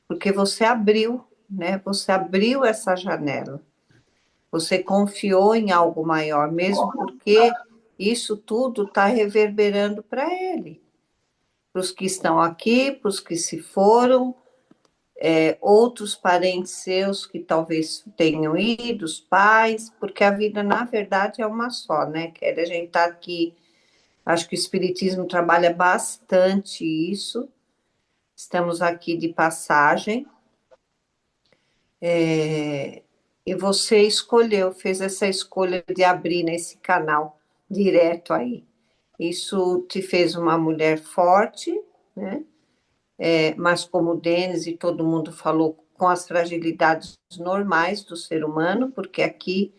[SPEAKER 10] porque você abriu, né? Você abriu essa janela. Você confiou em algo maior, mesmo porque isso tudo está reverberando para ele, para os que estão aqui, para os que se foram, outros parentes seus que talvez tenham ido, os pais, porque a vida, na verdade, é uma só, né? Kelly? A gente está aqui, acho que o Espiritismo trabalha bastante isso, estamos aqui de passagem, e você escolheu, fez essa escolha de abrir nesse canal direto aí. Isso te fez uma mulher forte, né? Mas como o Denis e todo mundo falou, com as fragilidades normais do ser humano, porque aqui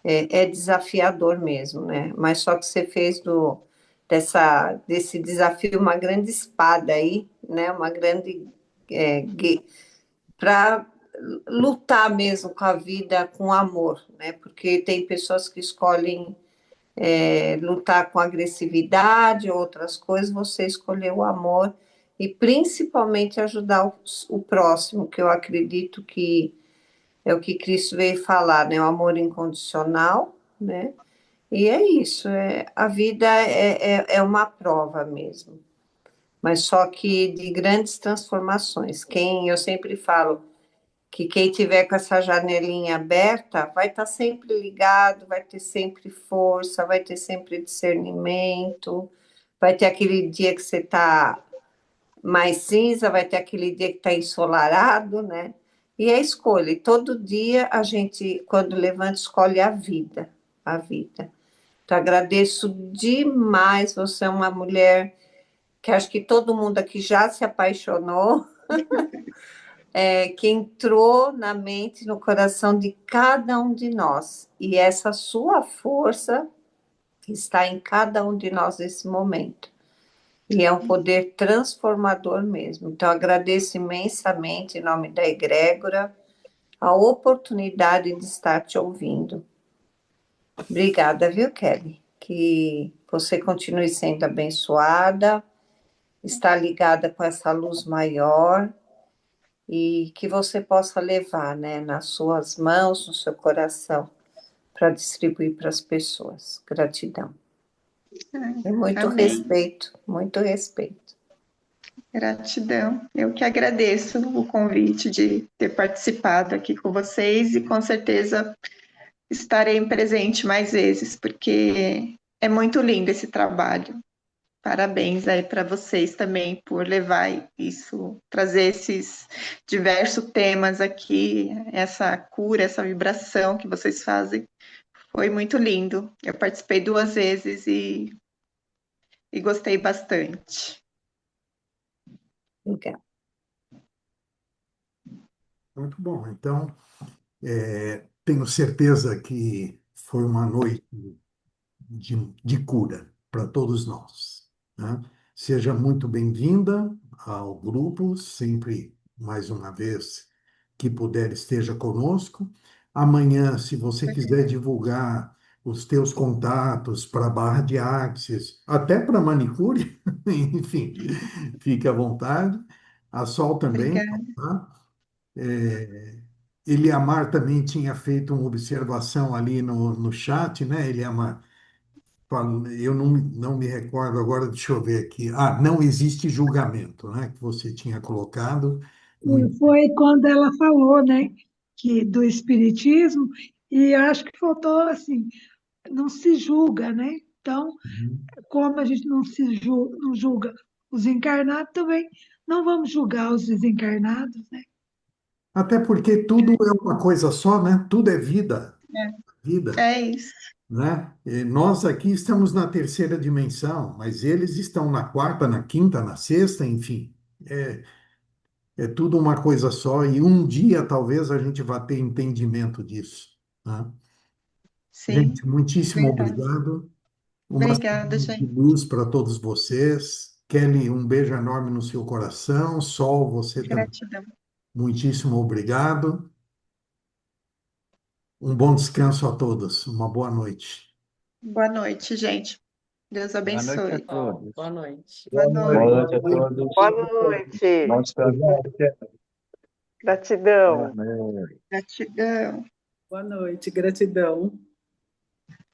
[SPEAKER 10] é desafiador mesmo, né? Mas só que você fez desse desafio uma grande espada aí, né? Uma grande para lutar mesmo com a vida com amor, né? Porque tem pessoas que escolhem lutar com agressividade, outras coisas, você escolheu o amor e principalmente ajudar o próximo, que eu acredito que é o que Cristo veio falar, né? O amor incondicional, né? E é isso, a vida é uma prova mesmo, mas só que de grandes transformações. Eu sempre falo, que quem tiver com essa janelinha aberta vai estar sempre ligado, vai ter sempre força, vai ter sempre discernimento, vai ter aquele dia que você está mais cinza, vai ter aquele dia que está ensolarado, né? E é escolha. E todo dia a gente, quando levanta, escolhe a vida, a vida. Então, agradeço demais. Você é uma mulher que acho que todo mundo aqui já se apaixonou. Que entrou na mente, no coração de cada um de nós. E essa sua força está em cada um de nós nesse momento. E é um poder transformador mesmo. Então, agradeço imensamente, em nome da egrégora, a oportunidade de estar te ouvindo. Obrigada, viu, Kelly? Que você continue sendo abençoada, está ligada com essa luz maior, e que você possa levar, né, nas suas mãos, no seu coração, para distribuir para as pessoas. Gratidão. É muito
[SPEAKER 4] Amém.
[SPEAKER 10] respeito, muito respeito.
[SPEAKER 4] Gratidão. Eu que agradeço o convite de ter participado aqui com vocês e com certeza estarei presente mais vezes, porque é muito lindo esse trabalho. Parabéns aí para vocês também por levar isso, trazer esses diversos temas aqui, essa cura, essa vibração que vocês fazem. Foi muito lindo. Eu participei 2 vezes e gostei bastante.
[SPEAKER 10] Obrigada.
[SPEAKER 1] Muito bom. Então, tenho certeza que foi uma noite de cura para todos nós, né? Seja muito bem-vinda ao grupo, sempre, mais uma vez, que puder, esteja conosco. Amanhã, se você quiser divulgar os teus contatos para a barra de Axis, até para manicure, enfim, fique à vontade. A Sol também,
[SPEAKER 4] Obrigada.
[SPEAKER 1] tá? Eliamar também tinha feito uma observação ali no chat, né, Eliamar? Eu não me recordo agora, deixa eu ver aqui. Ah, não existe julgamento, né? Que você tinha colocado.
[SPEAKER 11] E foi quando ela falou, né, que do espiritismo, e acho que faltou assim, não se julga, né? Então, como a gente não julga os encarnados, também não vamos julgar os desencarnados, né?
[SPEAKER 1] Até porque tudo é uma coisa só, né? Tudo é vida, vida,
[SPEAKER 4] É isso.
[SPEAKER 1] né? E nós aqui estamos na terceira dimensão, mas eles estão na quarta, na quinta, na sexta, enfim. É tudo uma coisa só e um dia talvez a gente vá ter entendimento disso, né?
[SPEAKER 4] Sim,
[SPEAKER 1] Gente, muitíssimo
[SPEAKER 4] verdade.
[SPEAKER 1] obrigado. Uma
[SPEAKER 4] Obrigada,
[SPEAKER 1] semana de
[SPEAKER 4] gente.
[SPEAKER 1] luz para todos vocês. Kelly, um beijo enorme no seu coração. Sol, você também.
[SPEAKER 4] Gratidão.
[SPEAKER 1] Muitíssimo obrigado. Um bom descanso a todos. Uma boa noite.
[SPEAKER 4] Boa noite, gente. Deus
[SPEAKER 12] Boa noite a
[SPEAKER 4] abençoe.
[SPEAKER 12] todos.
[SPEAKER 2] Boa noite.
[SPEAKER 4] Boa
[SPEAKER 12] Boa
[SPEAKER 4] noite.
[SPEAKER 12] noite a todos.
[SPEAKER 2] Boa noite.
[SPEAKER 12] Bom descanso.
[SPEAKER 2] Gratidão.
[SPEAKER 12] Boa noite.
[SPEAKER 4] Gratidão.
[SPEAKER 3] Boa noite, gratidão.